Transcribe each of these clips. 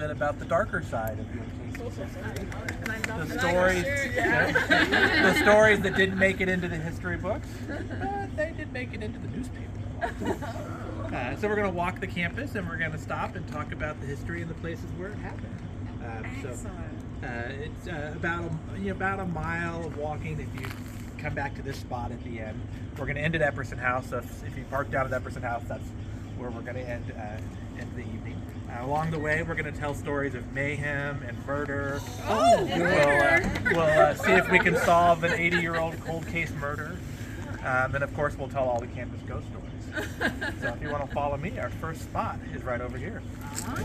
bit about the darker side of UMKC's history. The stories that didn't make it into the history books, but they did make it into the newspaper. So we're going to walk the campus, and we're going to stop and talk about the history and the places where it happened. It's about a mile of walking if you come back to this spot at the end. We're going to end at Epperson House, so if you park down at Epperson House, that's where we're going to end the evening. Along the way, we're going to tell stories of mayhem and murder. We'll see if we can solve an 80-year-old cold case murder. And of course, we'll tell all the campus ghost stories. So if you want to follow me, our first spot is right over here. So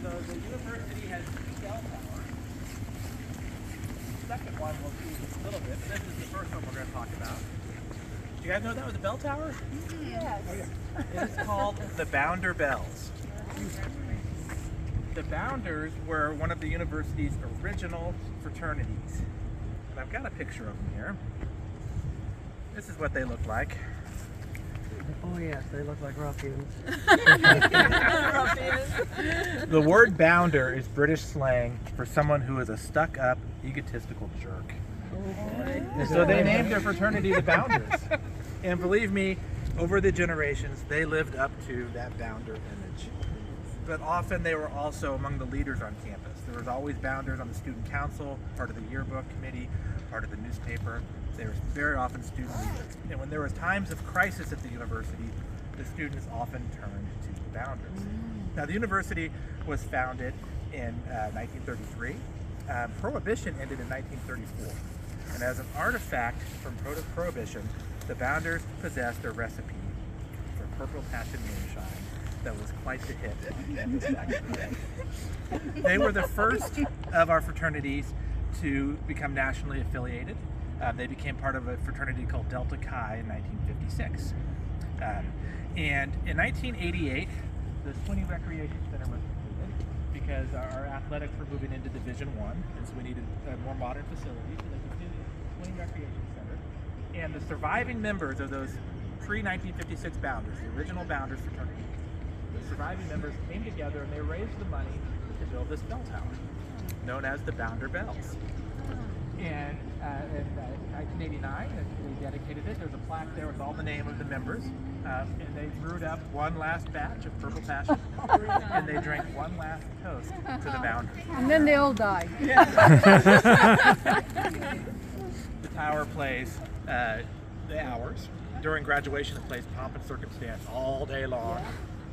the university has two bell towers. The second one we'll see just a little bit, but this is the first one we're going to talk about. Do you guys know that was a bell tower? Yes. Oh, yeah. It is called the Bounder Bells. The Bounders were one of the university's original fraternities. And I've got a picture of them here. This is what they look like. Oh yes, they look like ruffians. The word bounder is British slang for someone who is a stuck-up, egotistical jerk. And so they named their fraternity the Bounders. And believe me, over the generations, they lived up to that Bounder image. But often they were also among the leaders on campus. There was always Bounders on the student council, part of the yearbook committee, part of the newspaper. They were very often student leaders. And when there was times of crisis at the university, the students often turned to the Bounders. Now the university was founded in 1933. Prohibition ended in 1934. And as an artifact from Prohibition, the Bounders possessed a recipe for purple passion moonshine that was quite the hit. They were the first of our fraternities to become nationally affiliated. They became part of a fraternity called Delta Chi in 1956. And in 1988, the Swinney Recreation Center was completed because our athletics were moving into Division I, and so we needed a more modern facility, so they completed the Swinney Recreation Center. And the surviving members of those pre-1956 Bounders, the original Bounders fraternity, the surviving members came together and they raised the money to build this bell tower, known as the Bounder Bells. And in 1989, they dedicated it. There's a plaque there with all the name of the members. And they brewed up one last batch of Purple Passion, and they drank one last toast to the Bounders. And then they all died. The tower plays the hours. During graduation, it plays Pomp and Circumstance all day long.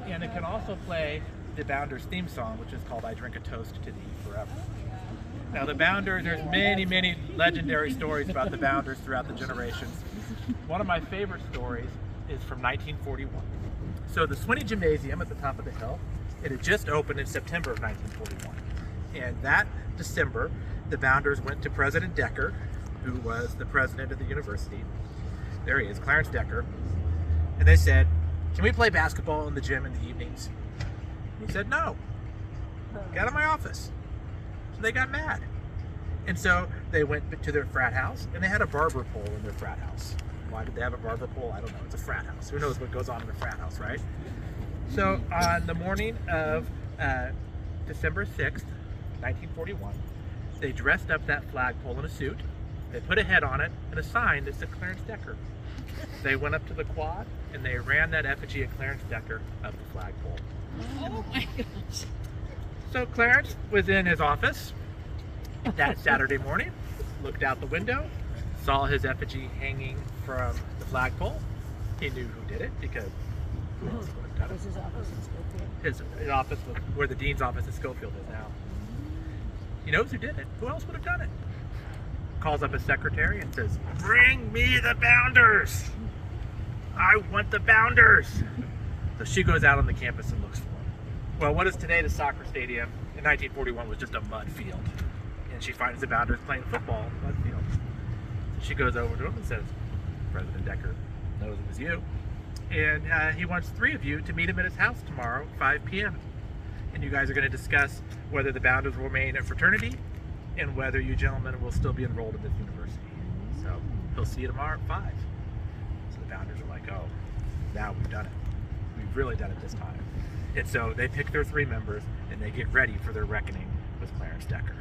And it can also play the Bounders theme song, which is called I Drink a Toast to Thee Forever. Now the Bounders, there's many, many legendary stories about the Bounders throughout the generations. One of my favorite stories is from 1941. So the Swinney Gymnasium at the top of the hill, it had just opened in September of 1941. And that December, the Bounders went to President Decker, who was the president of the university. There he is, Clarence Decker. And they said, can we play basketball in the gym in the evenings? And he said, no. Get out of my office. So they got mad. And so they went to their frat house, and they had a barber pole in their frat house. Why did they have a barber pole? I don't know. It's a frat house. Who knows what goes on in a frat house, right? So on the morning of December 6th, 1941, they dressed up that flagpole in a suit. They put a head on it and a sign that said Clarence Decker. They went up to the quad and they ran that effigy of Clarence Decker up the flagpole. Oh my gosh. So Clarence was in his office that Saturday morning, looked out the window, saw his effigy hanging from the flagpole. He knew who did it because who else would have done it? Was his office in Schofield? His office was where the dean's office at Schofield is now. He knows who did it. Who else would have done it? Calls up his secretary and says, bring me the Bounders! I want the Bounders! So she goes out on the campus and looks for him. Well, what is today the soccer stadium in 1941 was just a mud field. And she finds the Bounders playing football in the mud field. So she goes over to him and says, President Decker knows it was you. And he wants 3 of you to meet him at his house tomorrow, 5 p.m. And you guys are going to discuss whether the Bounders will remain a fraternity and whether you gentlemen will still be enrolled in this university. So he'll see you tomorrow at 5. So the Bounders are like, oh, now we've done it. really done it this time. And so they pick their 3 members and they get ready for their reckoning with Clarence Decker.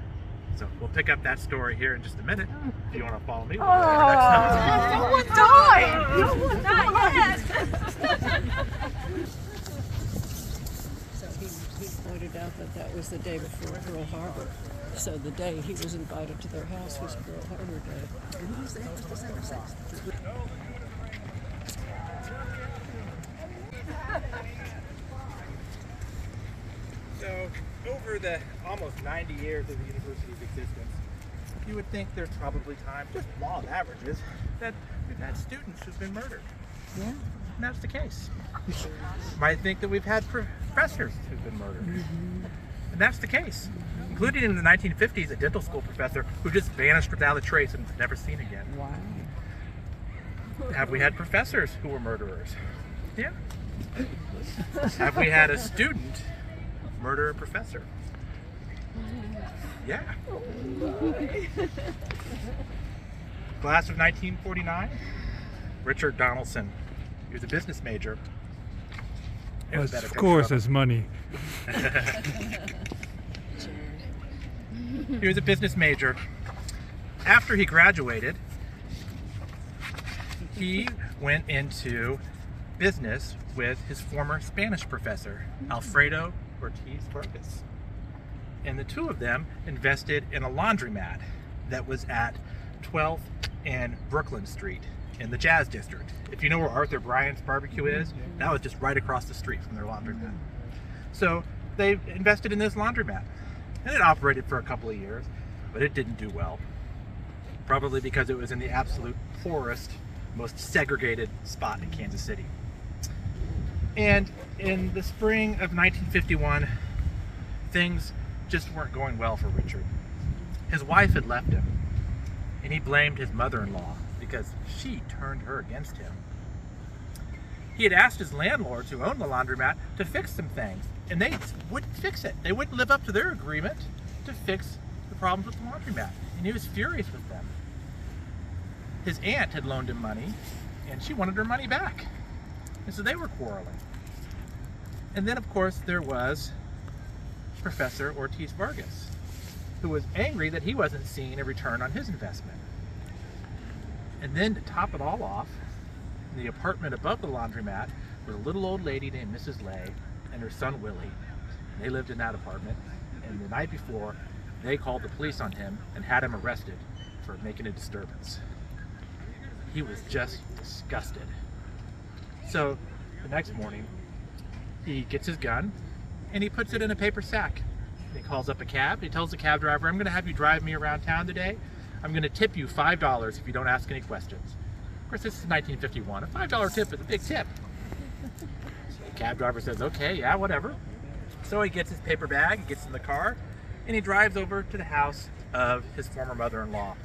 So we'll pick up that story here in just a minute. If you want to follow me, we'll go to the next time. Someone died! Not yet. So he pointed out that that was the day before Pearl Harbor. So the day he was invited to their house was Pearl Harbor Day. And he was there was December 6th. So, over the almost 90 years of the university's existence, you would think there's probably times, just law of averages, that we've had students who've been murdered. Yeah. And that's the case. You might think that we've had professors who've been murdered. And that's the case. Including in the 1950s, a dental school professor who just vanished without a trace and was never seen again. Wow. Have we had professors who were murderers? Yeah. Have we had a student murder a professor? Yeah. Class of 1949, Richard Donaldson. He was a business major. There's a better Of picture course, him. it's money. He was a business major. After he graduated, he went into business with his former Spanish professor, Alfredo Ortiz Vargas. And the two of them invested in a laundromat that was at 12th and Brooklyn Street in the Jazz District. If you know where Arthur Bryant's barbecue is, that was just right across the street from their laundromat. So they invested in this laundromat. And it operated for a couple of years, but it didn't do well. Probably because it was in the absolute poorest, most segregated spot in Kansas City. And in the spring of 1951, things just weren't going well for Richard. His wife had left him, and he blamed his mother-in-law because she turned her against him. He had asked his landlords who owned the laundromat to fix some things, and they wouldn't fix it. They wouldn't live up to their agreement to fix the problems with the laundromat, and he was furious with them. His aunt had loaned him money, and she wanted her money back. And so they were quarreling. And then, of course, there was Professor Ortiz Vargas, who was angry that he wasn't seeing a return on his investment. And then to top it all off, in the apartment above the laundromat was a little old lady named Mrs. Lay and her son Willie. They lived in that apartment, and the night before, they called the police on him and had him arrested for making a disturbance. He was just disgusted. So the next morning, he gets his gun and he puts it in a paper sack. He calls up a cab. He tells the cab driver, "I'm going to have you drive me around town today. I'm going to tip you $5 if you don't ask any questions." Of course, this is 1951. A $5 tip is a big tip. So the cab driver says, "Okay, yeah, whatever." So he gets his paper bag, he gets in the car, and he drives over to the house of his former mother-in-law.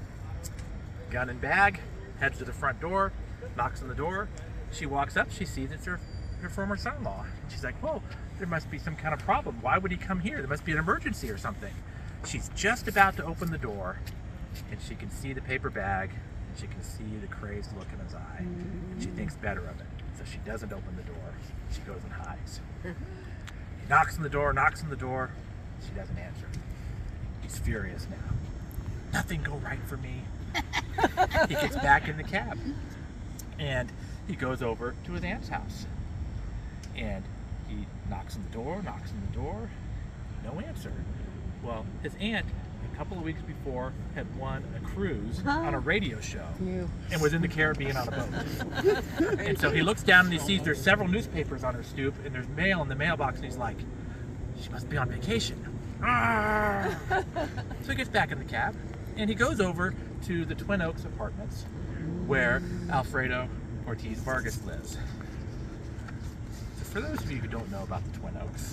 Gun and bag, heads to the front door, knocks on the door. She walks up, she sees it's her former son-in-law. She's like, "Whoa, there must be some kind of problem. Why would he come here? There must be an emergency or something." She's just about to open the door, and she can see the paper bag, and she can see the crazed look in his eye, and she thinks better of it. So she doesn't open the door. She goes and hides. He knocks on the door. She doesn't answer. He's furious now. Nothing go right for me. He gets back in the cab, and he goes over to his aunt's house. And he knocks on the door, no answer. Well, his aunt, a couple of weeks before, had won a cruise on a radio show and was in the Caribbean on a boat. And so he looks down and he sees there's several newspapers on her stoop and there's mail in the mailbox, and he's like, "She must be on vacation." So he gets back in the cab and he goes over to the Twin Oaks apartments where Alfredo Ortiz Vargas lives. For those of you who don't know about the Twin Oaks,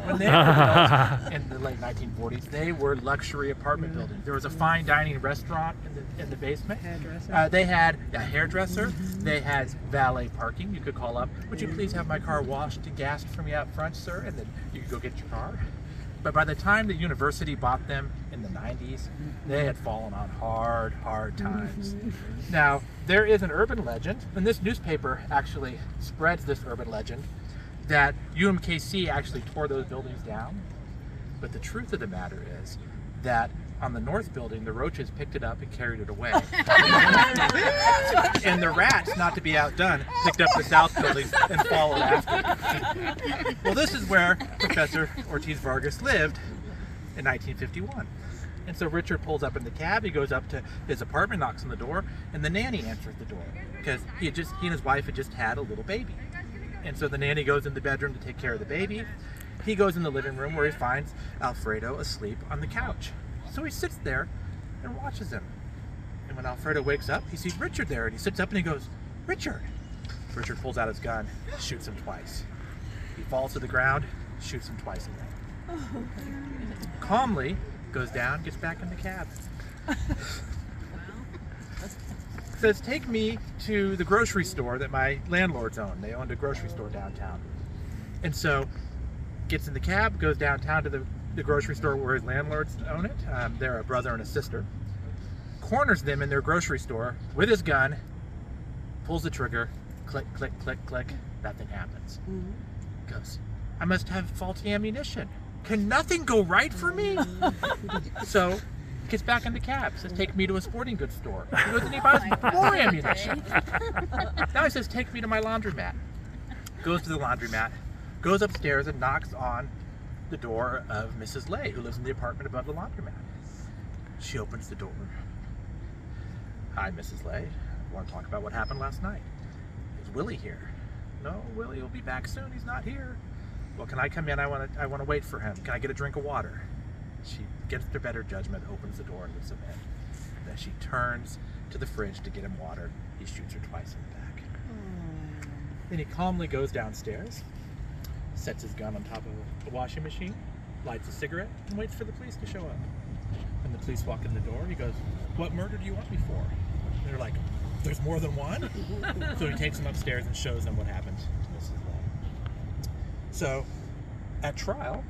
when they were built in the late 1940s, they were luxury apartment buildings. There was a fine dining restaurant in the basement. They had a hairdresser. They had valet parking. You could call up, "Would you please have my car washed and gassed for me out front, sir?" And then you could go get your car. But by the time the university bought them in the 90s, they had fallen on hard times. Now, there is an urban legend, and this newspaper actually spreads this urban legend, that UMKC actually tore those buildings down. But the truth of the matter is that on the north building, the roaches picked it up and carried it away. And the rats, not to be outdone, picked up the south building and followed after. Well, this is where Professor Ortiz Vargas lived in 1951. And so Richard pulls up in the cab, he goes up to his apartment, knocks on the door, and the nanny answers the door because he and his wife had just had a little baby. And so the nanny goes in the bedroom to take care of the baby. He goes in the living room where he finds Alfredo asleep on the couch. So he sits there and watches him. And when Alfredo wakes up, he sees Richard there, and he sits up and he goes, "Richard." Richard pulls out his gun, shoots him twice. He falls to the ground, shoots him twice again. Calmly goes down, gets back in the cab. Says, "Take me to the grocery store that my landlords own." They owned a grocery store downtown. And so gets in the cab, goes downtown to the grocery store where his landlords own it. They're a brother and a sister. Corners them in their grocery store with his gun, pulls the trigger, click, click, click, click, nothing happens. Goes, "I must have faulty ammunition. Can nothing go right for me?" So gets back in the cab, says, "Take me to a sporting goods store." He goes and he buys more ammunition. Now he says, "Take me to my laundromat." Goes to the laundromat, goes upstairs and knocks on the door of Mrs. Lay, who lives in the apartment above the laundromat. She opens the door. "Hi, Mrs. Lay. I want to talk about what happened last night." "Is Willie here?" "No, Willie will be back soon. He's not here." "Well, can I come in? I want to wait for him. Can I get a drink of water?" She gets to better judgment, opens the door, and lets him in. Then she turns to the fridge to get him water. He shoots her twice in the back. Then he calmly goes downstairs, sets his gun on top of a washing machine, lights a cigarette, and waits for the police to show up. When the police walk in the door, he goes, "What murder do you want me for?" And they're like, "There's more than one?" So he takes them upstairs and shows them what happened to Mrs. Lay. So at trial,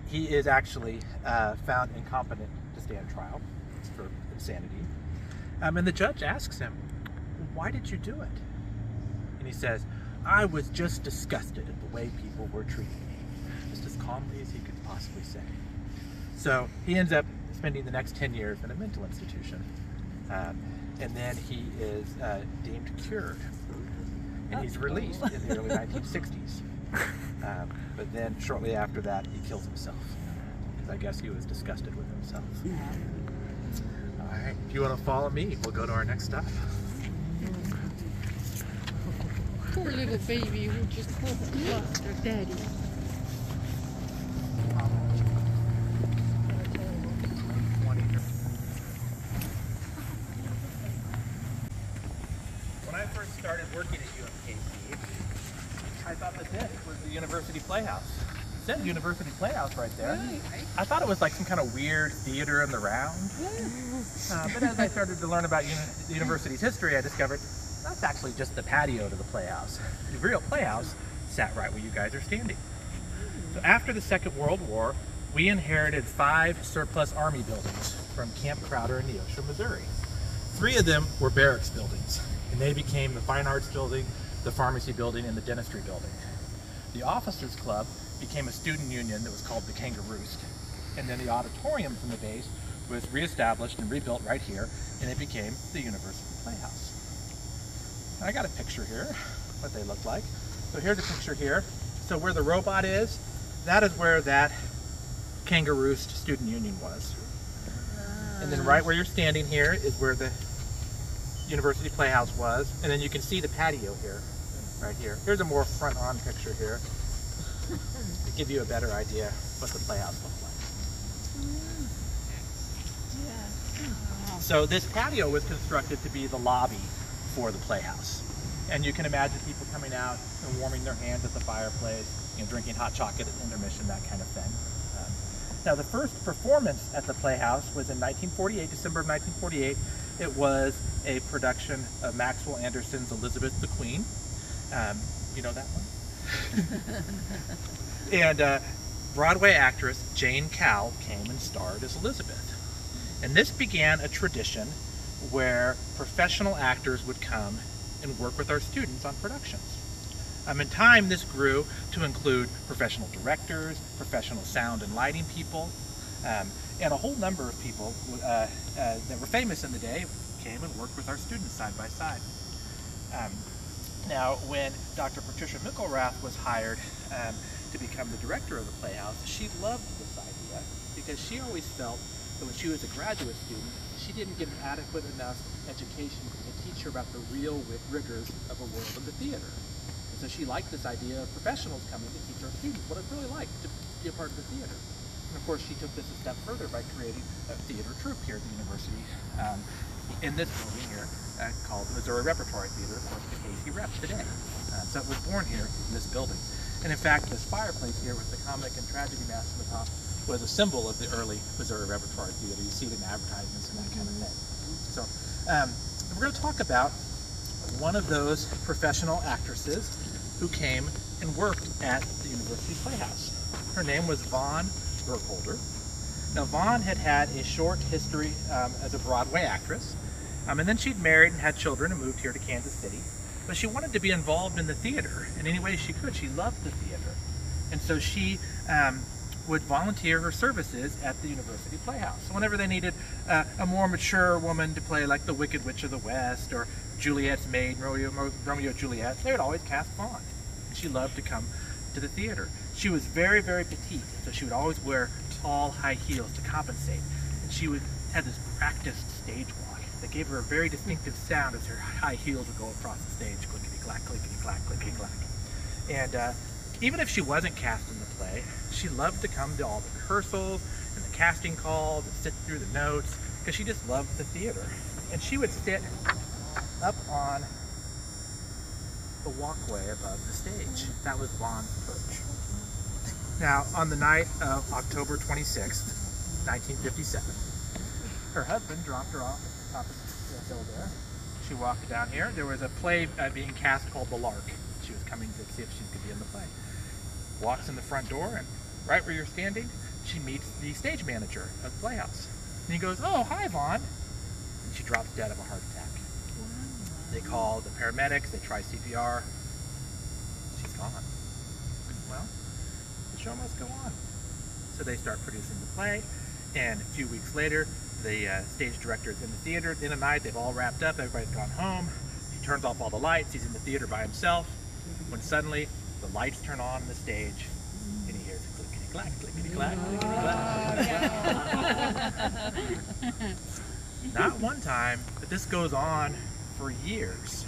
he is actually found incompetent to stand trial for insanity. And the judge asks him, "Why did you do it?" And he says, "I was just disgusted at the way people were treating me," just as calmly as he could possibly say. So he ends up spending the next 10 years in a mental institution. And then he is deemed cured. And he's released in the early 1960s. But then shortly after that, he kills himself. Because I guess he was disgusted with himself. All right, if you want to follow me, we'll go to our next stop. Poor little baby who just lost her daddy. When I first started working at UMKC, I thought that this was the University Playhouse. It says University Playhouse right there. I thought it was like some kind of weird theater in the round. But as I started to learn about the university's history, I discovered that's actually just the patio to the Playhouse. The real Playhouse sat right where you guys are standing. So after the Second World War, we inherited 5 surplus Army buildings from Camp Crowder in Neosho, Missouri. 3 of them were barracks buildings, and they became the Fine Arts Building, the Pharmacy Building, and the Dentistry Building. The Officers Club became a student union that was called the Kangaroost, and then the auditorium from the base was reestablished and rebuilt right here, and it became the University Playhouse. I got a picture here, what they look like. So here's a picture here. So where the robot is, that is where that Kangaroost student union was. And then right where you're standing here is where the University Playhouse was. And then you can see the patio here, right here. Here's a more front-on picture here to give you a better idea what the Playhouse looked like. So this patio was constructed to be the lobby for the Playhouse. And you can imagine people coming out and warming their hands at the fireplace, drinking hot chocolate at intermission, that kind of thing. Now the first performance at the Playhouse was in 1948, December of 1948. It was a production of Maxwell Anderson's Elizabeth the Queen. You know that one? And Broadway actress Jane Cowell came and starred as Elizabeth. And this began a tradition where professional actors would come and work with our students on productions. In time, this grew to include professional directors, professional sound and lighting people, and a whole number of people that were famous in the day came and worked with our students side by side. Now, when Dr. Patricia Mickelrath was hired to become the director of the Playhouse, she loved this idea because she always felt that when she was a graduate student, she didn't get an adequate enough education to teach her about the real rigors of a world of the theater. And so she liked this idea of professionals coming to teach our students what it's really like to be a part of the theater. And of course, she took this a step further by creating a theater troupe here at the university in this building here called the Missouri Repertory Theater, of course, the KC Rep today. So it was born here in this building. And in fact, this fireplace here with the comic and tragedy mask on the top was a symbol of the early Missouri Repertory Theater. You see it in advertisements and that kind of thing. So we're going to talk about one of those professional actresses who came and worked at the University Playhouse. Her name was Vaughn Burkholder. Now Vaughn had had a short history as a Broadway actress, and then she'd married and had children and moved here to Kansas City. But she wanted to be involved in the theater in any way she could. She loved the theater. And so she would volunteer her services at the University Playhouse. So whenever they needed a more mature woman to play like the Wicked Witch of the West or Juliet's maid, Romeo and Juliet, they would always cast Vaughn. And she loved to come to the theater. She was very, very petite, so she would always wear tall, high heels to compensate. And she had this practiced stage walk that gave her a very distinctive sound as her high heels would go across the stage, clickety-clack, clickety-clack, clickety-clack. And even if she wasn't cast in the play, she loved to come to all the rehearsals and the casting calls and sit through the notes because she just loved the theater. And she would sit up on the walkway above the stage. That was Vaughn's perch. Now, on the night of October 26th, 1957, her husband dropped her off at the top of the hill there. She walked down here. There was a play being cast called The Lark. She was coming to see if she could be in the play. Walks in the front door, and right where you're standing, she meets the stage manager of the Playhouse. And he goes, "Oh, hi, Vaughn." And she drops dead of a heart attack. Wow. They call the paramedics, they try CPR. She's gone. Well, the show must go on. So they start producing the play, and a few weeks later, the stage director is in the theater. At the end of the night, they've all wrapped up, everybody's gone home. He turns off all the lights, he's in the theater by himself, when suddenly the lights turn on the stage, and he hears clickety-clack, clickety-clack, clickety-clack. Not one time, but this goes on for years.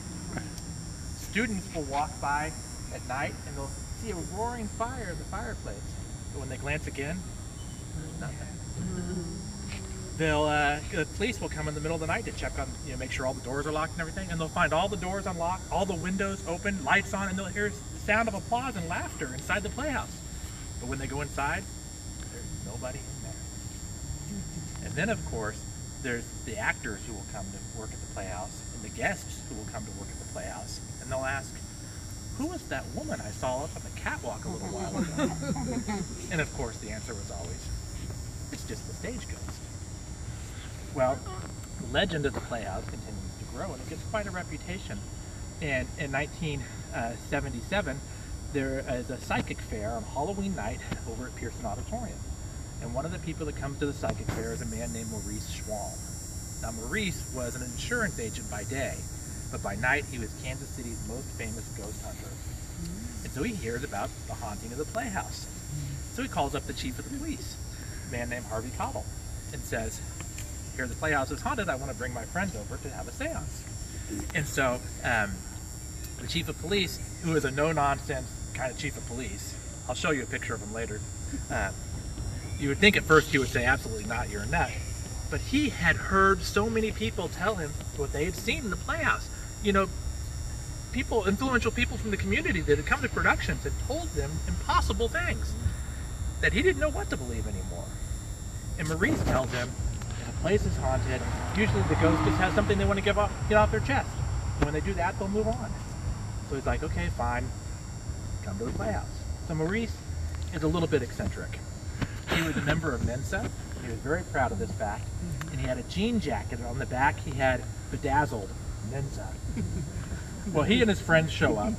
Students will walk by at night and they'll see a roaring fire in the fireplace. But when they glance again, there's nothing. The police will come in the middle of the night to check on, make sure all the doors are locked and everything, and they'll find all the doors unlocked, all the windows open, lights on, and they'll hear the sound of applause and laughter inside the Playhouse. But when they go inside, there's nobody in there. And then, of course, there's the actors who will come to work at the Playhouse, and the guests who will come to work at the Playhouse, and they'll ask, "Who was that woman I saw up on the catwalk a little while ago?" And of course, the answer was always, "It's just the stage ghost." Well, the legend of the Playhouse continues to grow, and it gets quite a reputation. And in 1977, there is a psychic fair on Halloween night over at Pearson Auditorium. And one of the people that comes to the psychic fair is a man named Maurice Schwalm. Now, Maurice was an insurance agent by day, but by night he was Kansas City's most famous ghost hunter. And so he hears about the haunting of the Playhouse. So he calls up the chief of the police, a man named Harvey Cottle, and says, "Here the Playhouse is haunted, I want to bring my friends over to have a seance." And so the chief of police, who is a no-nonsense kind of chief of police, I'll show you a picture of him later, you would think at first he would say, "Absolutely not, you're a nut." But he had heard so many people tell him what they had seen in the Playhouse. Influential people from the community that had come to productions had told them impossible things that he didn't know what to believe anymore. And Maurice tells him, if a place is haunted, usually the ghost just has something they want to get off their chest. And when they do that, they'll move on. So he's like, "Okay, fine, come to the Playhouse." So Maurice is a little bit eccentric. He was a member of Mensa. He was very proud of this fact. And he had a jean jacket, and on the back he had bedazzled Mensa. Well, he and his friends show up,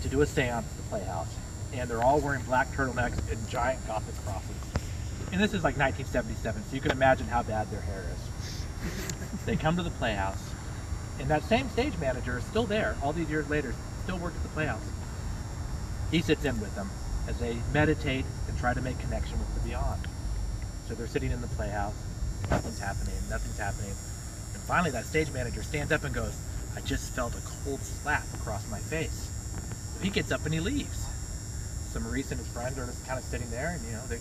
to do a seance at the Playhouse. And they're all wearing black turtlenecks and giant Gothic crosses. And this is like 1977, so you can imagine how bad their hair is. They come to the Playhouse, and that same stage manager is still there all these years later, still works at the Playhouse. He sits in with them as they meditate and try to make connection with the beyond. So they're sitting in the Playhouse, nothing's happening, nothing's happening. And finally that stage manager stands up and goes, I just felt a cold slap across my face. So he gets up and he leaves. So Maurice and his friend are just kind of sitting there, and they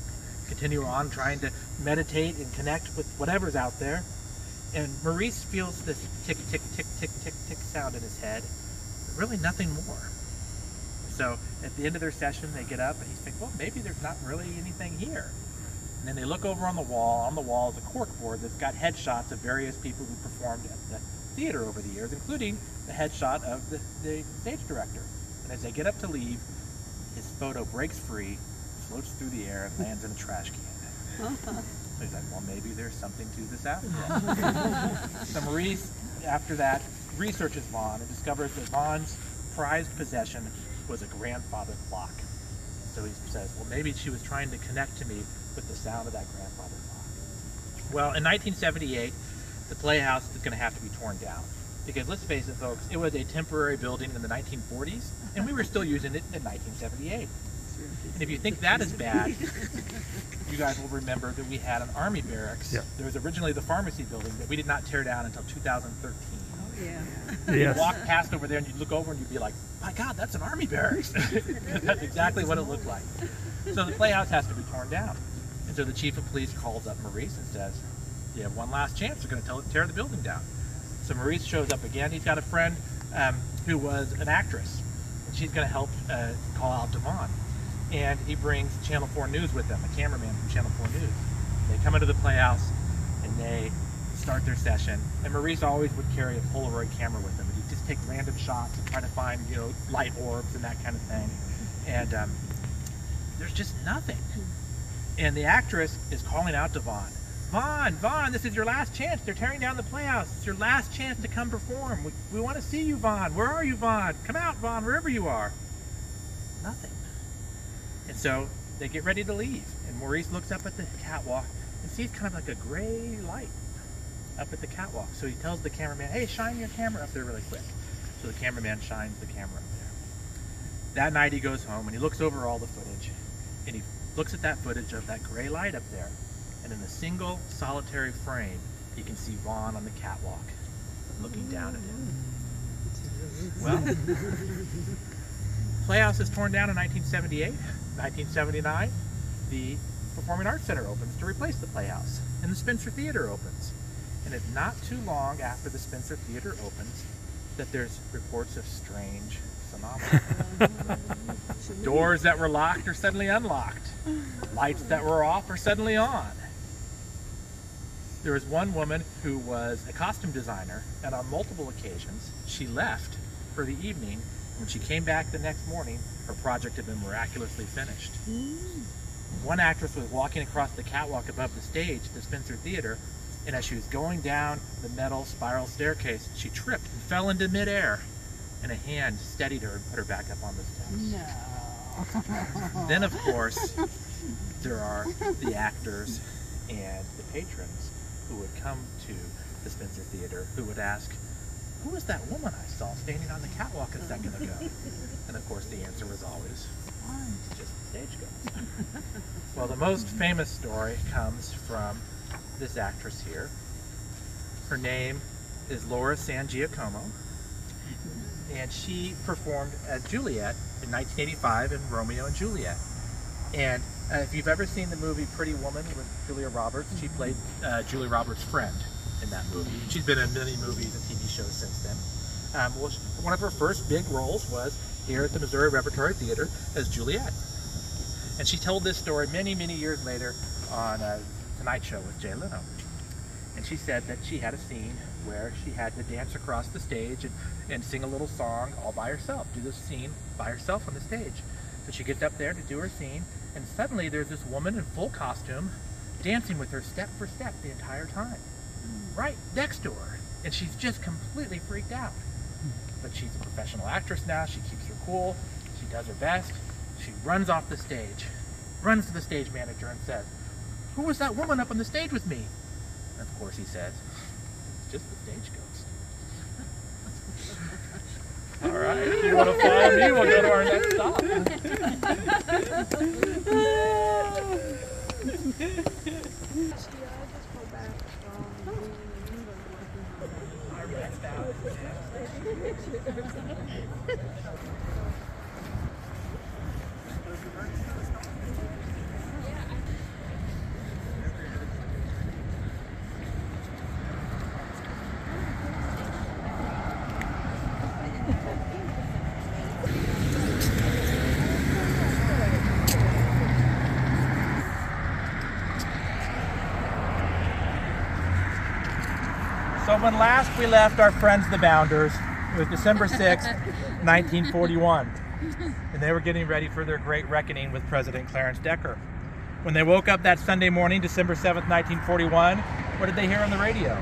continue on trying to meditate and connect with whatever's out there. And Maurice feels this tick, tick, tick, tick, tick, tick sound in his head, but really nothing more. So at the end of their session, they get up and he's thinking, well, maybe there's not really anything here. And then they look over on the wall. On the wall is a corkboard that's got headshots of various people who performed at the theater over the years, including the headshot of the stage director. And as they get up to leave, his photo breaks free, floats through the air, and lands in a trash can. So he's like, well, maybe there's something to this after all. So Maurice, after that, researches Vaughn and discovers that Vaughn's prized possession was a grandfather clock. So he says, well, maybe she was trying to connect to me with the sound of that grandfather clock. Well, in 1978, the Playhouse is going to have to be torn down. Because let's face it, folks, it was a temporary building in the 1940s, and we were still using it in 1978. And if you think that is bad, you guys will remember that we had an army barracks. Yep. There was originally the pharmacy building that we did not tear down until 2013. Oh, yeah. You'd walk past over there and you'd look over and you'd be like, my God, that's an army barracks. That's exactly what it looked like. So the Playhouse has to be torn down. And so the chief of police calls up Maurice and says, you have one last chance, they're going to tear the building down. So Maurice shows up again. He's got a friend who was an actress, and she's going to help call out to Vaughn. And he brings Channel 4 News with him, a cameraman from Channel 4 News. They come into the Playhouse, and they start their session. And Maurice always would carry a Polaroid camera with him, and he'd just take random shots and try to find, light orbs and that kind of thing. And there's just nothing. And the actress is calling out to Vaughn. Vaughn, this is your last chance. They're tearing down the Playhouse. It's your last chance to come perform. We want to see you, Vaughn. Where are you, Vaughn? Come out, Vaughn, wherever you are. Nothing. And so they get ready to leave. And Maurice looks up at the catwalk and sees kind of like a gray light up at the catwalk. So he tells the cameraman, hey, shine your camera up there really quick. So the cameraman shines the camera up there. That night he goes home and he looks over all the footage. And he looks at that footage of that gray light up there. And in a single solitary frame, you can see Vaughn on the catwalk looking down at him. Well, Playhouse is torn down in 1978. 1979, the Performing Arts Center opens to replace the Playhouse, and the Spencer Theater opens. And it's not too long after the Spencer Theater opens that there's reports of strange phenomena. Doors that were locked are suddenly unlocked. Lights that were off are suddenly on. There was one woman who was a costume designer, and on multiple occasions, she left for the evening. When she came back the next morning, her project had been miraculously finished. One actress was walking across the catwalk above the stage at the Spencer Theater, and as she was going down the metal spiral staircase, she tripped and fell into midair, and a hand steadied her and put her back up on the steps. No. Then, of course, there are the actors and the patrons who would come to the Spencer Theater, who would ask, who was that woman I saw standing on the catwalk a second ago? And of course the answer was always, it's just the stagegoers. Well, the most famous story comes from this actress here. Her name is Laura San Giacomo, and she performed as Juliet in 1985 in Romeo and Juliet. And if you've ever seen the movie Pretty Woman with Julia Roberts, she played Julia Roberts' friend in that movie. She's been in many movies and TV shows since then. One of her first big roles was here at the Missouri Repertory Theater as Juliet. And she told this story many, many years later on Tonight Show with Jay Leno. And she said that she had a scene where she had to dance across the stage and sing a little song all by herself, do this scene by herself on the stage. So she gets up there to do her scene, and suddenly there's this woman in full costume dancing with her step for step the entire time, right next to her. And she's just completely freaked out. But she's a professional actress now, she keeps her cool. She does her best. She runs off the stage, runs to the stage manager and says, "Who was that woman up on the stage with me?" And of course he says, "It's just the stage ghost." All right, if you want to follow me, we'll go to our next stop. So when last we left our friends the Bounders, it was December 6th, 1941, and they were getting ready for their great reckoning with President Clarence Decker. When they woke up that Sunday morning, December 7th, 1941, what did they hear on the radio?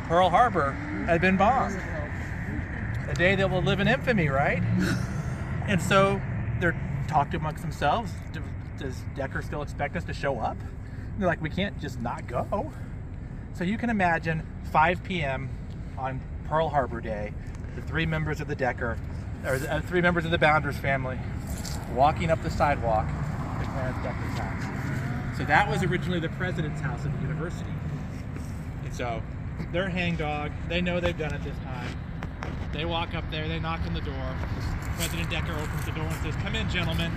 Pearl Harbor had been bombed. A day that will live in infamy, right? And so they're talking amongst themselves. Does Decker still expect us to show up? And they're like, we can't just not go. So you can imagine 5 p.m. on Pearl Harbor Day, the three members of the three members of the Bounders family walking up the sidewalk to Clarence Decker's house. So that was originally the president's house at the university. And so they're hangdog, they know they've done it this time. They walk up there, they knock on the door. President Decker opens the door and says, "Come in, gentlemen."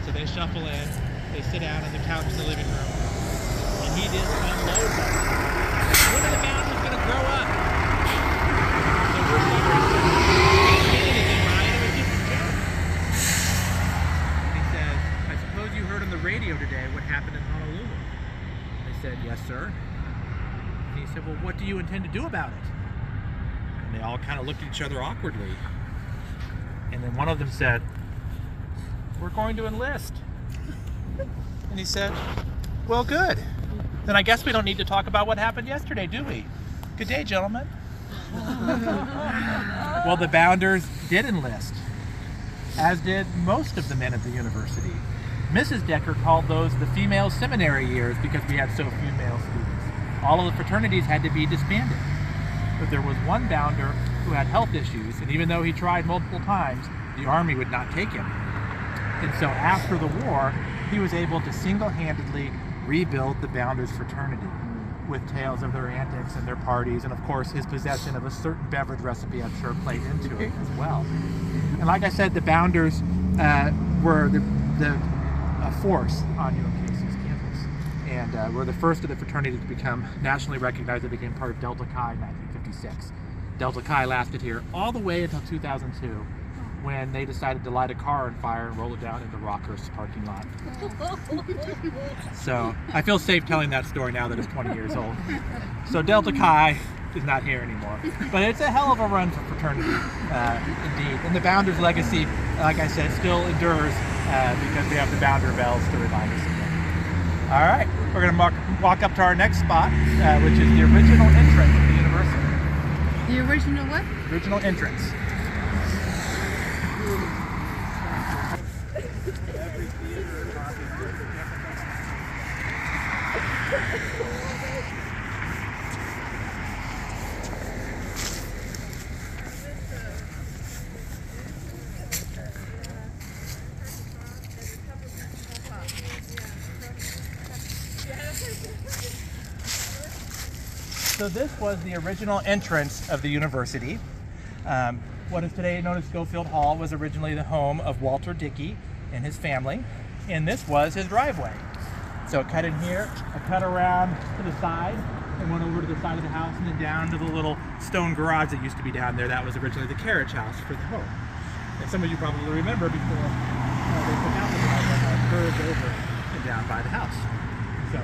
So they shuffle in, they sit down on the couch in the living room. And he just unloads them. When are the Bounders going to grow up? So we're wondering, anything, Ryan? It was just a joke. And he says, "I suppose you heard on the radio today what happened in Honolulu." They said, "Yes, sir." And he said, "Well, what do you intend to do about it?" And they all kind of looked at each other awkwardly. And then one of them said, "We're going to enlist." And he said, "Well, good. Then I guess we don't need to talk about what happened yesterday, do we? Good day, gentlemen." Well, the Bounders did enlist, as did most of the men at the university. Mrs. Decker called those the female seminary years because we had so few male students. All of the fraternities had to be disbanded. But there was one Bounder who had health issues, and even though he tried multiple times, the Army would not take him. And so after the war, he was able to single-handedly rebuild the Bounders fraternity with tales of their antics and their parties, and of course his possession of a certain beverage recipe I'm sure played into it as well. And like I said, the Bounders were a force on UMKC's campus, and were the first of the fraternities to become nationally recognized. They became part of Delta Chi in 1956. Delta Chi lasted here all the way until 2002, when they decided to light a car on fire and roll it down into Rockhurst's parking lot. So I feel safe telling that story now that it's 20 years old. So Delta Chi is not here anymore. But it's a hell of a run for fraternity, indeed. And the Bounders legacy, like I said, still endures because we have the Bounder bells to remind us of it. All right, we're going to walk up to our next spot, which is the original entrance of the university. The original what? Original entrance. So this was the original entrance of the university. What is today known as Schofield Hall was originally the home of Walter Dickey and his family, and this was his driveway. So it cut in here, it cut around to the side, and went over to the side of the house, and then down to the little stone garage that used to be down there. That was originally the carriage house for the home. And some of you probably remember before they put down the driveway, how it curved over and down by the house. So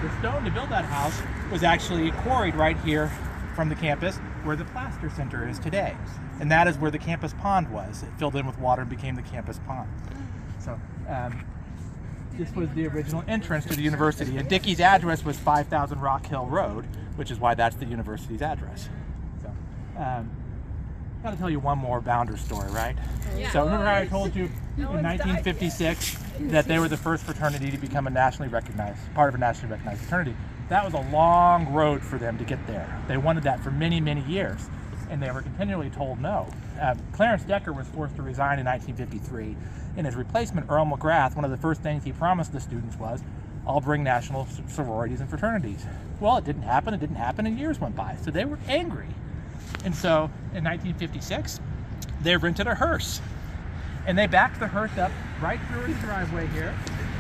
the stone to build that house was actually quarried right here from the campus where the Plaster Center is today. And that is where the campus pond was. It filled in with water and became the campus pond. So this was the original entrance to the university. And Dickey's address was 5000 Rock Hill Road, which is why that's the university's address. So got to tell you one more Bounder story, right? So remember how I told you in 1956 that they were the first fraternity to become a nationally recognized, part of a nationally recognized fraternity? That was a long road for them to get there. They wanted that for many, many years, and they were continually told no. Clarence Decker was forced to resign in 1953. In his replacement, Earl McGrath, one of the first things he promised the students was, I'll bring national sororities and fraternities. Well, it didn't happen, and years went by. So they were angry. And so in 1956, they rented a hearse. And they backed the hearse up right through his driveway here,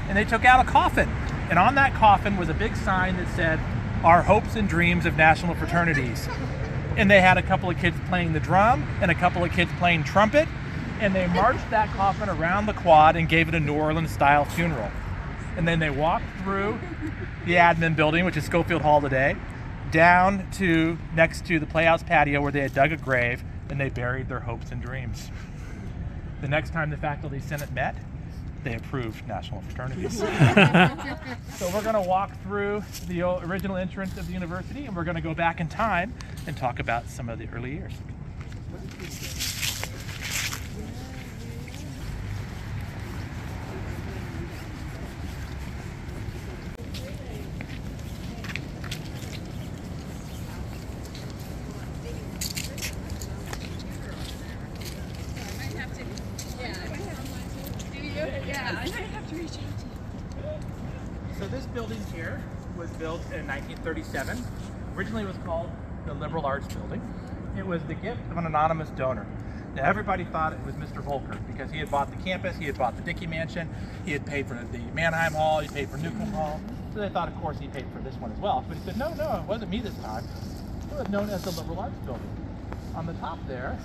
and they took out a coffin. And on that coffin was a big sign that said, Our hopes and dreams of national fraternities. And they had a couple of kids playing the drum and a couple of kids playing trumpet, and they marched that coffin around the quad and gave it a New Orleans style funeral. And then they walked through the admin building, which is Schofield Hall today, down to next to the Playhouse patio where they had dug a grave, and they buried their hopes and dreams. The next time the faculty senate met, they approved national fraternities. So we're going to walk through the original entrance of the university, and we're going to go back in time and talk about some of the early years. So this building here was built in 1937. Originally it was called the Liberal Arts Building. It was the gift of an anonymous donor. Now everybody thought it was Mr. Volker because he had bought the campus, he had bought the Dickey Mansion, he had paid for the Mannheim Hall, he paid for Newcomb Hall. So they thought, of course, he paid for this one as well. But he said, no, it wasn't me this time. It was known as the Liberal Arts Building. On the top there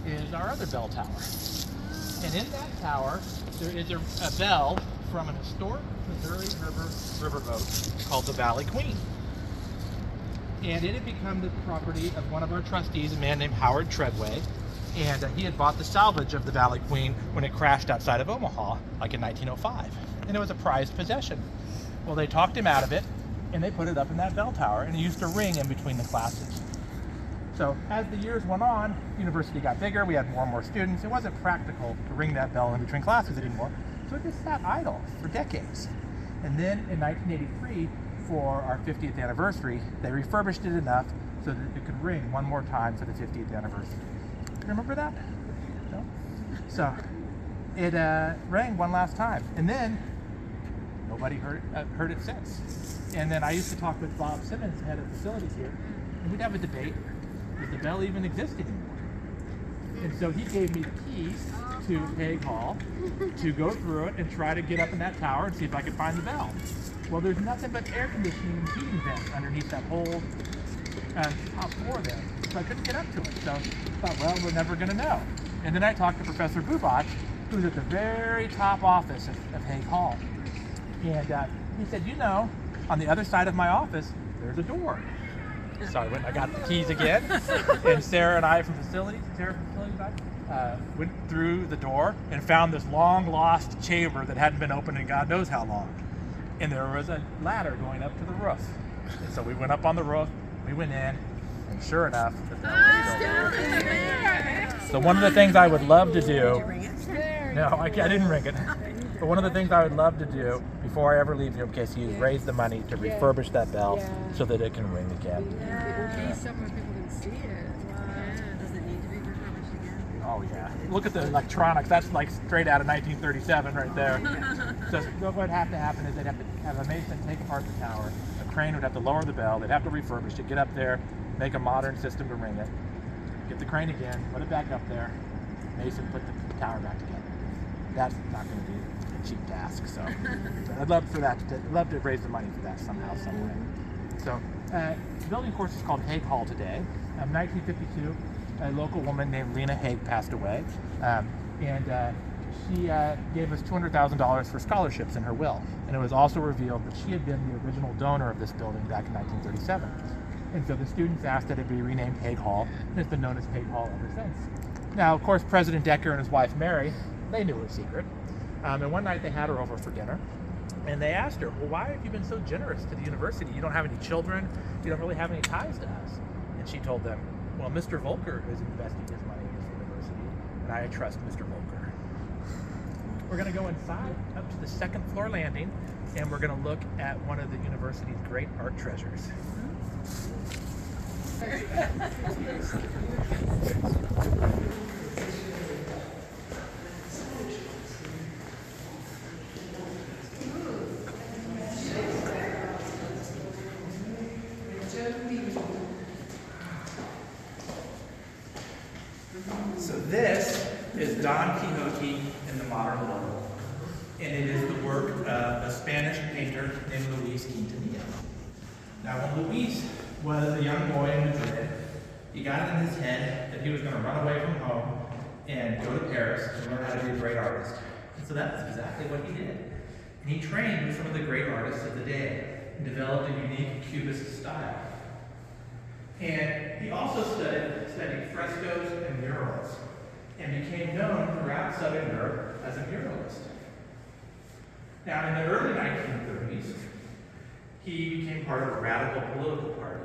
is our other bell tower. And in that tower, there is a bell from an historic Missouri riverboat called the Valley Queen. And it had become the property of one of our trustees, a man named Howard Treadway. And he had bought the salvage of the Valley Queen when it crashed outside of Omaha, like in 1905. And it was a prized possession. Well, they talked him out of it, and they put it up in that bell tower, and it used to ring in between the classes. So as the years went on, the university got bigger, we had more and more students. It wasn't practical to ring that bell in between classes anymore, so it just sat idle for decades. And then in 1983, for our 50th anniversary, they refurbished it enough so that it could ring one more time for the 50th anniversary. Remember that? No? So it rang one last time, and then nobody heard it since. And then I used to talk with Bob Simmons, head of facilities here, and we'd have a debate. Does the bell even exist anymore? And so he gave me the keys to Haig Hall to go through it and try to get up in that tower and see if I could find the bell. Well, there's nothing but air conditioning and heating vents underneath that whole top floor there. So I couldn't get up to it. So I thought, well, we're never going to know. And then I talked to Professor Bubach, who's at the very top office of Haig Hall. And he said, you know, on the other side of my office, there's a door. So I went and I got the keys again, and Sarah and I from facilities, went through the door and found this long lost chamber that hadn't been opened in God knows how long. And there was a ladder going up to the roof. And so we went up on the roof, we went in, and sure enough, the bell was there. So one of the things I would love to do, no, I didn't ring it. But one of the things I would love to do before I ever leave UMKC is raise the money to refurbish that bell so that it can ring again. Somewhere people can see it. Does it need to be refurbished again? Oh yeah. Look at the electronics. That's like straight out of 1937 right there. So what would have to happen is they'd have to have a mason take apart the tower. A crane would have to lower the bell. They'd have to refurbish it, get up there, make a modern system to ring it. Get the crane again, put it back up there. Mason put the tower back together. That's not going to be a cheap task. So I'd love for that. I'd love to raise the money for that somehow, some way. So the building course is called Haig Hall today. 1952, a local woman named Lena Haig passed away, and she gave us $200,000 for scholarships in her will. And it was also revealed that she had been the original donor of this building back in 1937. And so the students asked that it be renamed Haig Hall, and it's been known as Haig Hall ever since. Now, of course, President Decker and his wife Mary, they knew it was secret. And one night they had her over for dinner, and they asked her, well, why have you been so generous to the university? You don't have any children, you don't really have any ties to us. And she told them, Well, Mr. Volcker is investing his money in this university, and I trust Mr. Volcker. We're going to go inside up to the second floor landing, and we're going to look at one of the university's great art treasures. So this is Don Quixote in the modern world, and it is the work of a Spanish painter named Luis Quintanilla. Now, when Luis was a young boy in Madrid, he got it in his head that he was going to run away from home and go to Paris to learn how to be a great artist. And so that's exactly what he did. And he trained with some of the great artists of the day and developed a unique Cubist style. And he also studied frescoes and murals, and became known throughout Southern Europe as a muralist. Now, in the early 1930s, he became part of a radical political party,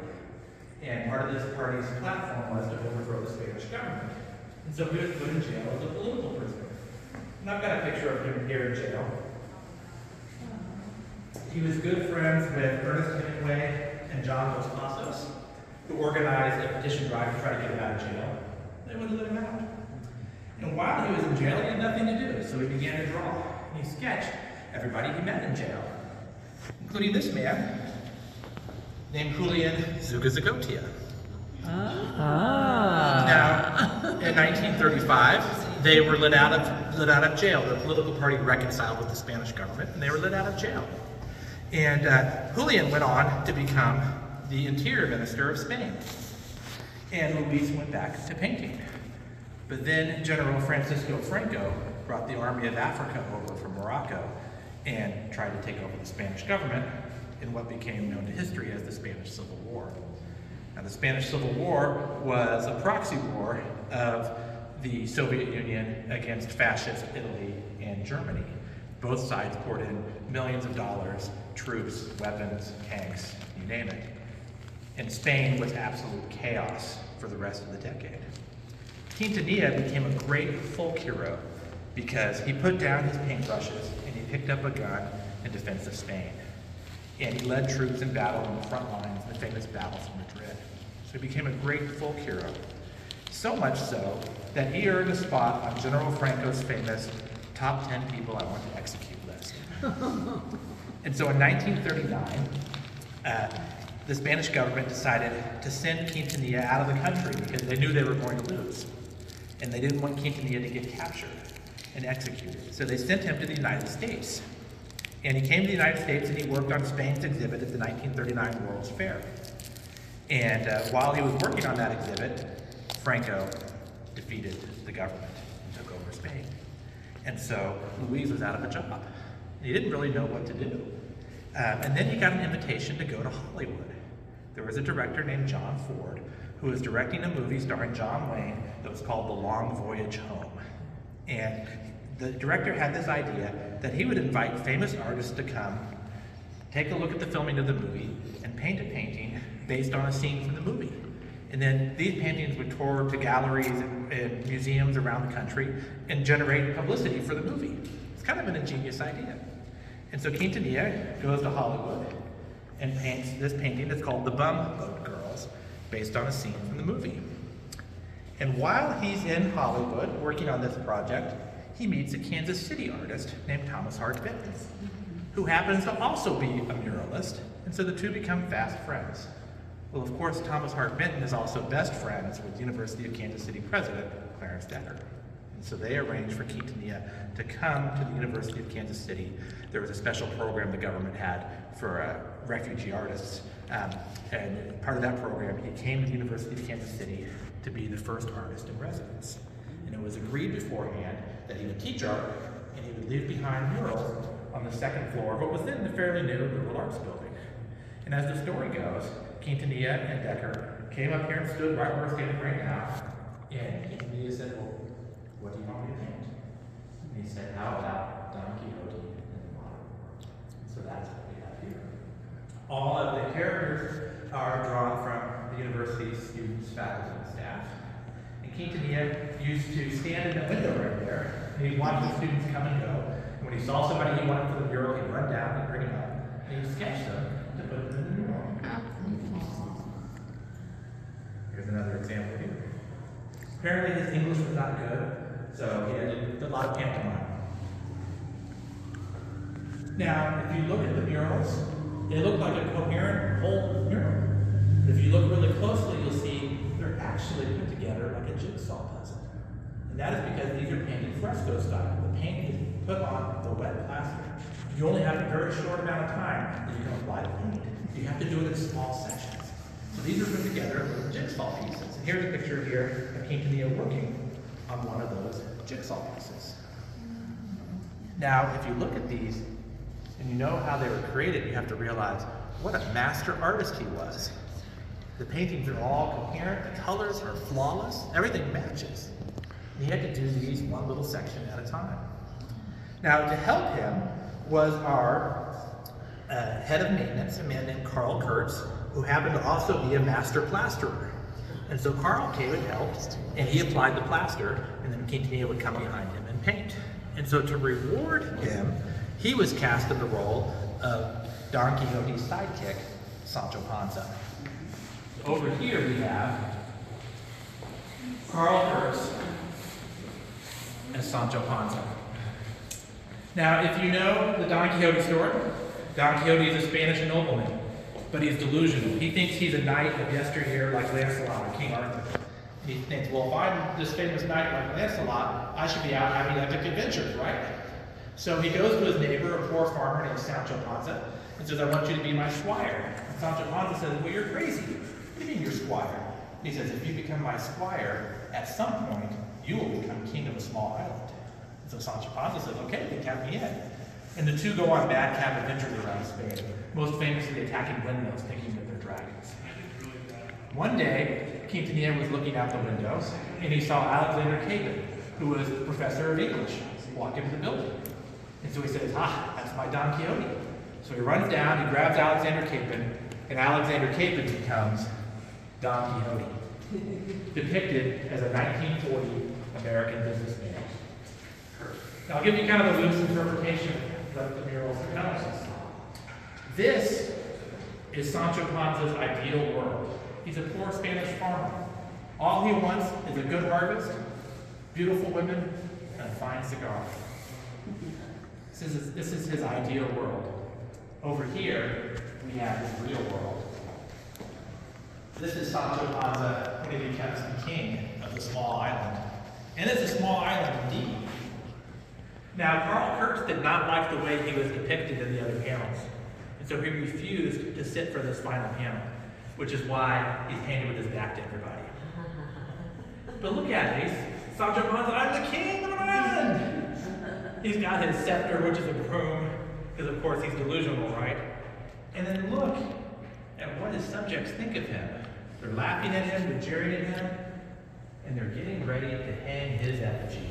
and part of this party's platform was to overthrow the Spanish government. And so he was put in jail as a political prisoner. And I've got a picture of him here in jail. He was good friends with Ernest Hemingway and John Dos Passos, who organized a petition drive to try to get him out of jail. They wouldn't let him out. And while he was in jail, he had nothing to do, so he began to draw. And he sketched everybody he met in jail, including this man named Julian Zugazagotia. Now, in 1935, they were let out of jail. The political party reconciled with the Spanish government, and they were let out of jail. And Julian went on to become the interior minister of Spain. And Luis went back to painting. But then General Francisco Franco brought the Army of Africa over from Morocco and tried to take over the Spanish government in what became known to history as the Spanish Civil War. Now, the Spanish Civil War was a proxy war of the Soviet Union against fascist Italy and Germany. Both sides poured in millions of dollars, troops, weapons, tanks, you name it. And Spain was absolute chaos for the rest of the decade. Quintanilla became a great folk hero because he put down his paintbrushes and he picked up a gun in defense of Spain. And he led troops in battle on the front lines in the famous battles of Madrid. So he became a great folk hero. So much so that he earned a spot on General Franco's famous top 10 people I want to execute list. And so in 1939, the Spanish government decided to send Quintanilla out of the country because they knew they were going to lose. And they didn't want Quintanilla to get captured and executed. So they sent him to the United States. And he came to the United States and he worked on Spain's exhibit at the 1939 World's Fair. And while he was working on that exhibit, Franco defeated the government and took over Spain. And so Luis was out of a job. He didn't really know what to do. And then he got an invitation to go to Hollywood. There was a director named John Ford who was directing a movie starring John Wayne that was called The Long Voyage Home. And the director had this idea that he would invite famous artists to come, take a look at the filming of the movie, and paint a painting based on a scene from the movie. And then these paintings would tour to galleries and museums around the country and generate publicity for the movie. It's kind of an ingenious idea. And so Quintanilla goes to Hollywood and paints this painting that's called The Bumboat Girls, based on a scene from the movie. And while he's in Hollywood working on this project, he meets a Kansas City artist named Thomas Hart Benton, who happens to also be a muralist, and so the two become fast friends. Well, of course, Thomas Hart Benton is also best friends with University of Kansas City president Clarence Decker. And so they arranged for Quintanilla to come to the University of Kansas City. There was a special program the government had for refugee artists. And part of that program, he came to the University of Kansas City to be the first artist in residence. And it was agreed beforehand that he would teach art and he would leave behind murals on the second floor of what was then the fairly new Liberal Arts Building. And as the story goes, Quintanilla and Decker came up here and stood right where we're standing right now. And Quintanilla said, well, what do you want me to paint? And he said, how about Don Quixote in the modern world? So that's what we have here. All of the characters are drawn from the the university's students, faculty, and staff. And Quintanilla used to stand in the window right there, and he'd watch the students come and go. And when he saw somebody he wanted for the mural, he'd run down and bring them up, and he'd sketch them to put them in the mural. Here's another example here. Apparently his English was not good, so he did a lot of pantomime. Now, if you look at the murals, they look like a coherent whole mural. But if you look really closely, you'll see they're actually put together like a jigsaw puzzle. And that is because these are painted fresco style. The paint is put on the wet plaster. You only have a very short amount of time that you can apply the paint. You have to do it in small sections. So these are put together with jigsaw pieces. And here's a picture here of Quintanilla working on one of those jigsaw pieces. Now, if you look at these, and you know how they were created, you have to realize what a master artist he was. The paintings are all coherent, the colors are flawless, everything matches. And he had to do these one little section at a time. Now, to help him was our head of maintenance, a man named Carl Kurtz, who happened to also be a master plasterer. And so Carl came and helped, and he applied the plaster, and then Quintanilla would come behind him and paint. And so to reward him, he was cast in the role of Don Quixote's sidekick, Sancho Panza. Over here we have Carl Kurtz as Sancho Panza. Now, if you know the Don Quixote story, Don Quixote is a Spanish nobleman, but he's delusional. He thinks he's a knight of yesteryear like Lancelot or King Arthur. He thinks, well, if I'm this famous knight like Lancelot, I should be out having epic adventures, right? So he goes to his neighbor, a poor farmer named Sancho Panza, and says, I want you to be my squire. And Sancho Panza says, well, you're crazy. What do you mean you're squire? And he says, if you become my squire, at some point, you will become king of a small island. And so Sancho Panza says, okay, then count me in. And the two go on madcap adventures around Spain, most famously attacking windmills, thinking that they're dragons. One day, Quintanilla was looking out the window, and he saw Alexander Capon, who was professor of English, walk into the building. And so he says, that's my Don Quixote. So he runs down, he grabs Alexander Capon, and Alexander Capon becomes Don Quixote, depicted as a 1940 American businessman. Now I'll give you kind of a loose interpretation of what the murals are telling us. This is Sancho Panza's ideal world. He's a poor Spanish farmer. All he wants is a good harvest, beautiful women, and a fine cigar. This is his ideal world. Over here, we have his real world. This is Sancho Panza when he becomes the king of the small island. And it's a small island indeed. Now, Carl Kurtz did not like the way he was depicted in the other panels. And so he refused to sit for this final panel, which is why he's painted with his back to everybody. But look at it, Sancho Panza, I'm the king of an island! He's got his scepter, which is a broom, because of course he's delusional, right? And then look at what his subjects think of him. They're laughing at him, they're jeering at him, and they're getting ready to hang his effigy.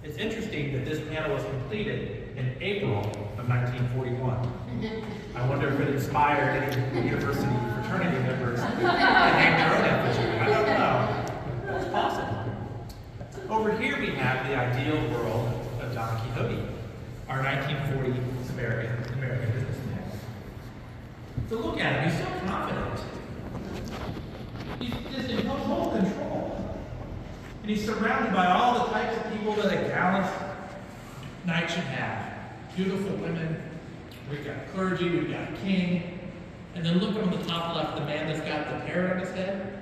It's interesting that this panel was completed in April of 1941. I wonder if it inspired any university fraternity members to hang their own effigy. I don't know. It's possible. Over here we have the ideal world of Don Quixote, our 1940s American businessman. So look at him, he's so confident. He's just in total control. And he's surrounded by all the types of people that a gallant knight should have. Beautiful women, we've got clergy, we've got a king. And then look on the top left, the man that's got the parrot on his head.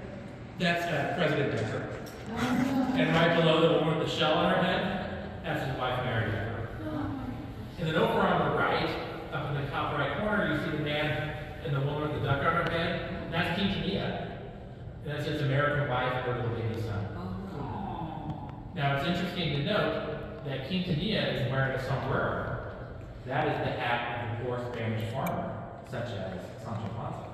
That's President Decker. And right below the woman with the shell on her head, that's his wife, Mary Decker. And then over on the right, up in the top right corner, you see the man and the woman with the duck on her head. And that's Quintanilla. And that's his American wife and her little baby son. Now it's interesting to note that Quintanilla is wearing a sombrero. That is the hat of a poor Spanish farmer, such as Sancho Panza.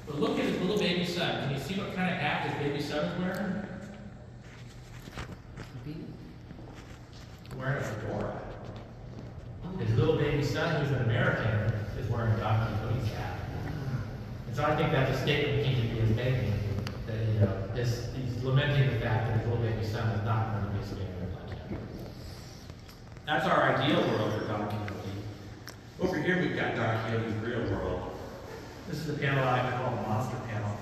But look at his little baby son. Can you see what kind of hat his baby son is wearing? Wearing a fedora. His little baby son, who's an American, is wearing Don Quixote's hat. And so I think that's a statement King is making, that, you know, he's lamenting the fact that his little baby son is not going to be standing like him. That's our ideal world for Don Quixote. Over here we've got Don Quixote's real world. This is the panel I like to call the monster panel.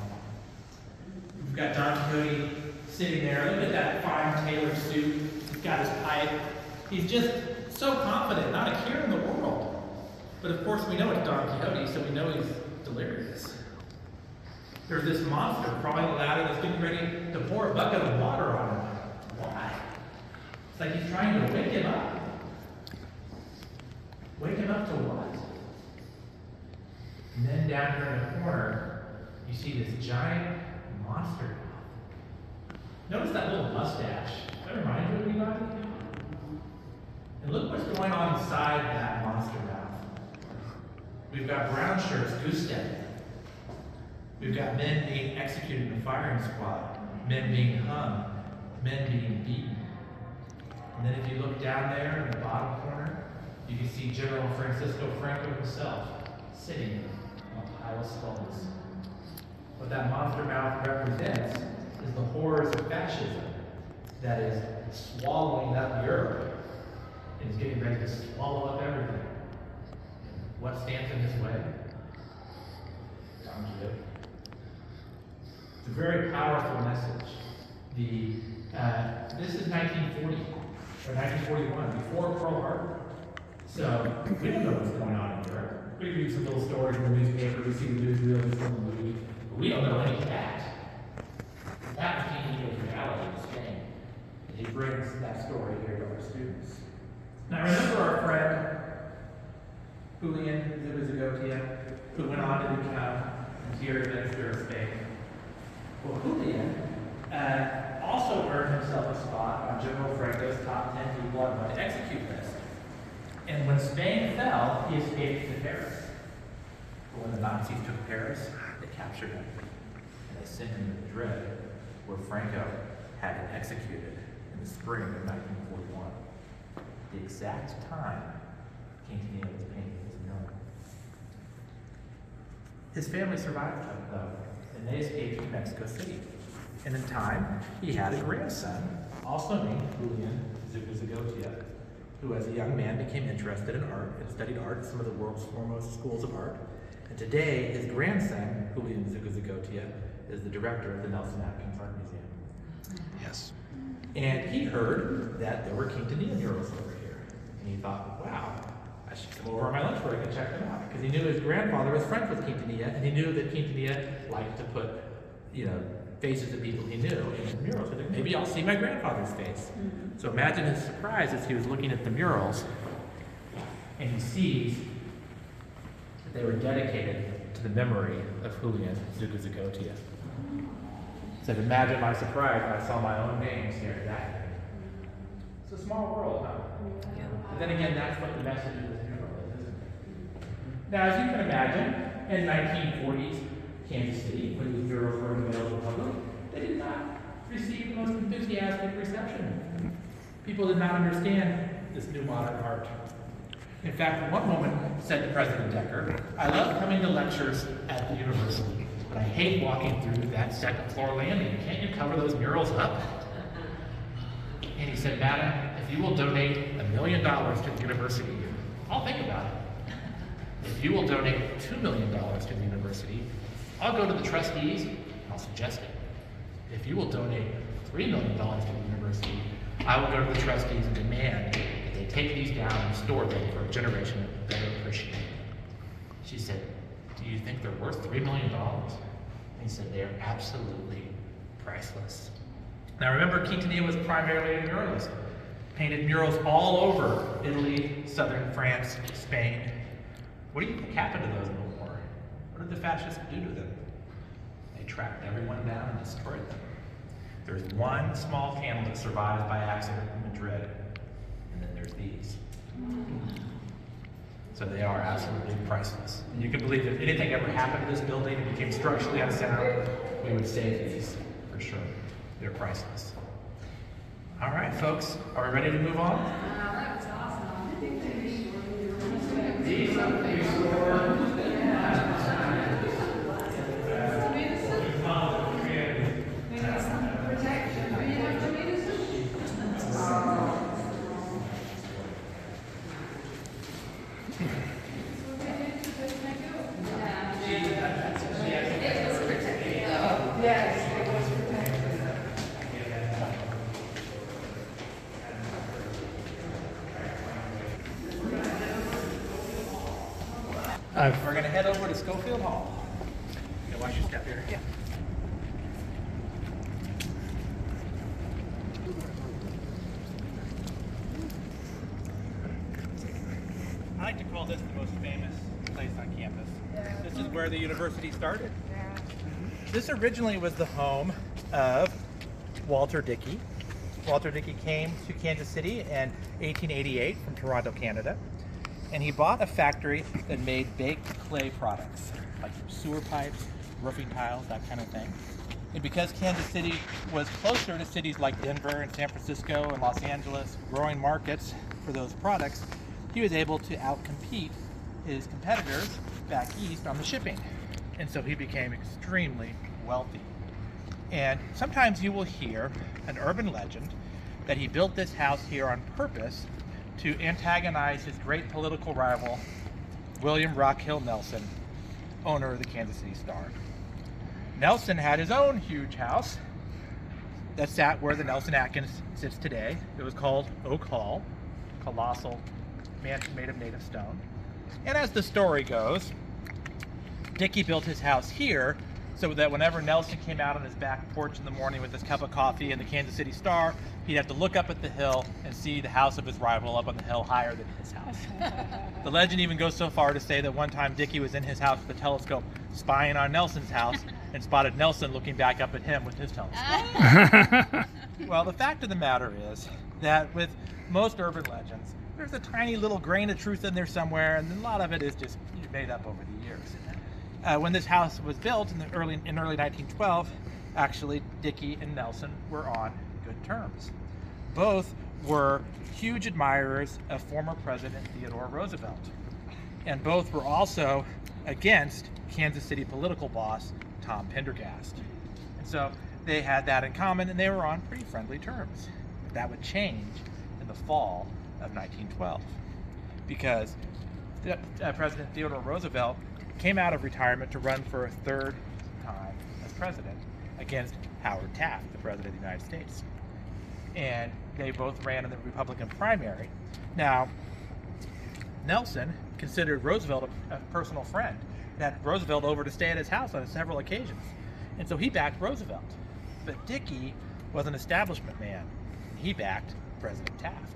We've got Don Quixote sitting there. Look at that fine tailored suit. He's got his pipe. He's just so confident, not a care in the world. But of course we know it's Don Quixote, so we know he's delirious. There's this monster crawling the ladder that's getting ready to pour a bucket of water on him. Why? It's like he's trying to wake him up. Wake him up to what? And then down here in the corner, you see this giant monster mouth. Notice that little mustache. Does that remind you of anybody? And look what's going on inside that monster mouth. We've got brown shirts goose-stepping. We've got men being executed in the firing squad, men being hung, men being beaten. And then if you look down there in the bottom corner, you can see General Francisco Franco himself sitting on a pile of skulls. What that monster mouth represents is the horrors of fascism that is swallowing up Europe and is getting ready to swallow up everything. What stands in his way? Don Quixote. It's a very powerful message. This is 1940 or 1941, before Pearl Harbor. So we don't know what's going on in Europe. We read some little stories in the newspaper, we see the newsreels from the movie, but we don't know any fact. That was King Quixote's reality in Spain. And he brings that story here to our students. Now remember our friend Julian Zubizarreta, who went on to become interior minister of Spain. Well, Julian also earned himself a spot on General Franco's top 10 people on going to execute list. And when Spain fell, he escaped to Paris. But when the Nazis took Paris, they captured him. And they sent him to Madrid, where Franco had him executed in the spring of 1941. The exact time Quintanilla was painting his mural. His family survived, though, and they escaped to Mexico City. And in time, he had a grandson, also named Julian Zubizarreta, who as a young man became interested in art and studied art at some of the world's foremost schools of art. And today, his grandson, Julian Zubizarreta, is the director of the Nelson Atkins Art Museum. Yes. And he heard that there were Quintanilla murals over here. And he thought, wow, I should come over on my lunch break and check them out. Because he knew his grandfather was friends with Quintanilla, and he knew that Quintanilla liked to put, faces of people he knew in his murals. So maybe I'll see my grandfather's face. Mm-hmm. So imagine his surprise as he was looking at the murals, and he sees that they were dedicated to the memory of Julian Zubizarreta. So imagine my surprise when I saw my own name staring back at me. It's a small world, huh? Yeah. But then again, that's what the message of this mural is, isn't it? Now, as you can imagine, in 1940s Kansas City, when these murals were available to the public, they did not receive the most enthusiastic reception. People did not understand this new modern art. In fact, one woman said to President Decker, "I love coming to lectures at the university, but I hate walking through that second floor landing. Can't you cover those murals up?" And he said, "Madam, if you will donate $1 million to the university, I'll think about it. If you will donate $2 million to the university, I'll go to the trustees and I'll suggest it. If you will donate $3 million to the university, I will go to the trustees and demand that they take these down and store them for a generation to better appreciate them." She said, "Do you think they're worth $3 million? And he said, "They are absolutely priceless." Now remember, Quintanilla was primarily a muralist. Painted murals all over Italy, southern France, Spain. What do you think happened to those in the war? What did the fascists do to them? They tracked everyone down and destroyed them. There's one small candle that survives by accident in Madrid, and then there's these. So they are absolutely priceless. And you can believe that if anything ever happened to this building and became structurally unsound, we would save these for sure. They're priceless. All right, folks, are we ready to move on? That was awesome. These are restored. We're going to head over to Schofield Hall. Yeah, watch your step here. Yeah. I like to call this the most famous place on campus. This is where the university started. This originally was the home of Walter Dickey. Walter Dickey came to Kansas City in 1888 from Toronto, Canada. And he bought a factory that made baked clay products, like sewer pipes, roofing tiles, that kind of thing. And because Kansas City was closer to cities like Denver and San Francisco and Los Angeles, growing markets for those products, he was able to outcompete his competitors back east on the shipping. And so he became extremely wealthy. And sometimes you will hear an urban legend that he built this house here on purpose to antagonize his great political rival, William Rockhill Nelson, owner of the Kansas City Star. Nelson had his own huge house that sat where the Nelson Atkins sits today. It was called Oak Hall, colossal mansion made of native stone. And as the story goes, Dickey built his house here so that whenever Nelson came out on his back porch in the morning with his cup of coffee and the Kansas City Star, he'd have to look up at the hill and see the house of his rival up on the hill higher than his house. The legend even goes so far to say that one time Dickey was in his house with a telescope spying on Nelson's house and spotted Nelson looking back up at him with his telescope. Well, the fact of the matter is that with most urban legends, there's a tiny little grain of truth in there somewhere, and a lot of it is just made up over the years. When this house was built in early 1912, actually Dickey and Nelson were on good terms. Both were huge admirers of former President Theodore Roosevelt, and both were also against Kansas City political boss Tom Pendergast. And so they had that in common, and they were on pretty friendly terms. That would change in the fall of 1912 because President Theodore Roosevelt came out of retirement to run for a third time as president against Howard Taft, the president of the United States. And they both ran in the Republican primary. Now, Nelson considered Roosevelt a personal friend, and had Roosevelt over to stay at his house on several occasions. And so he backed Roosevelt. But Dickey was an establishment man, and he backed President Taft.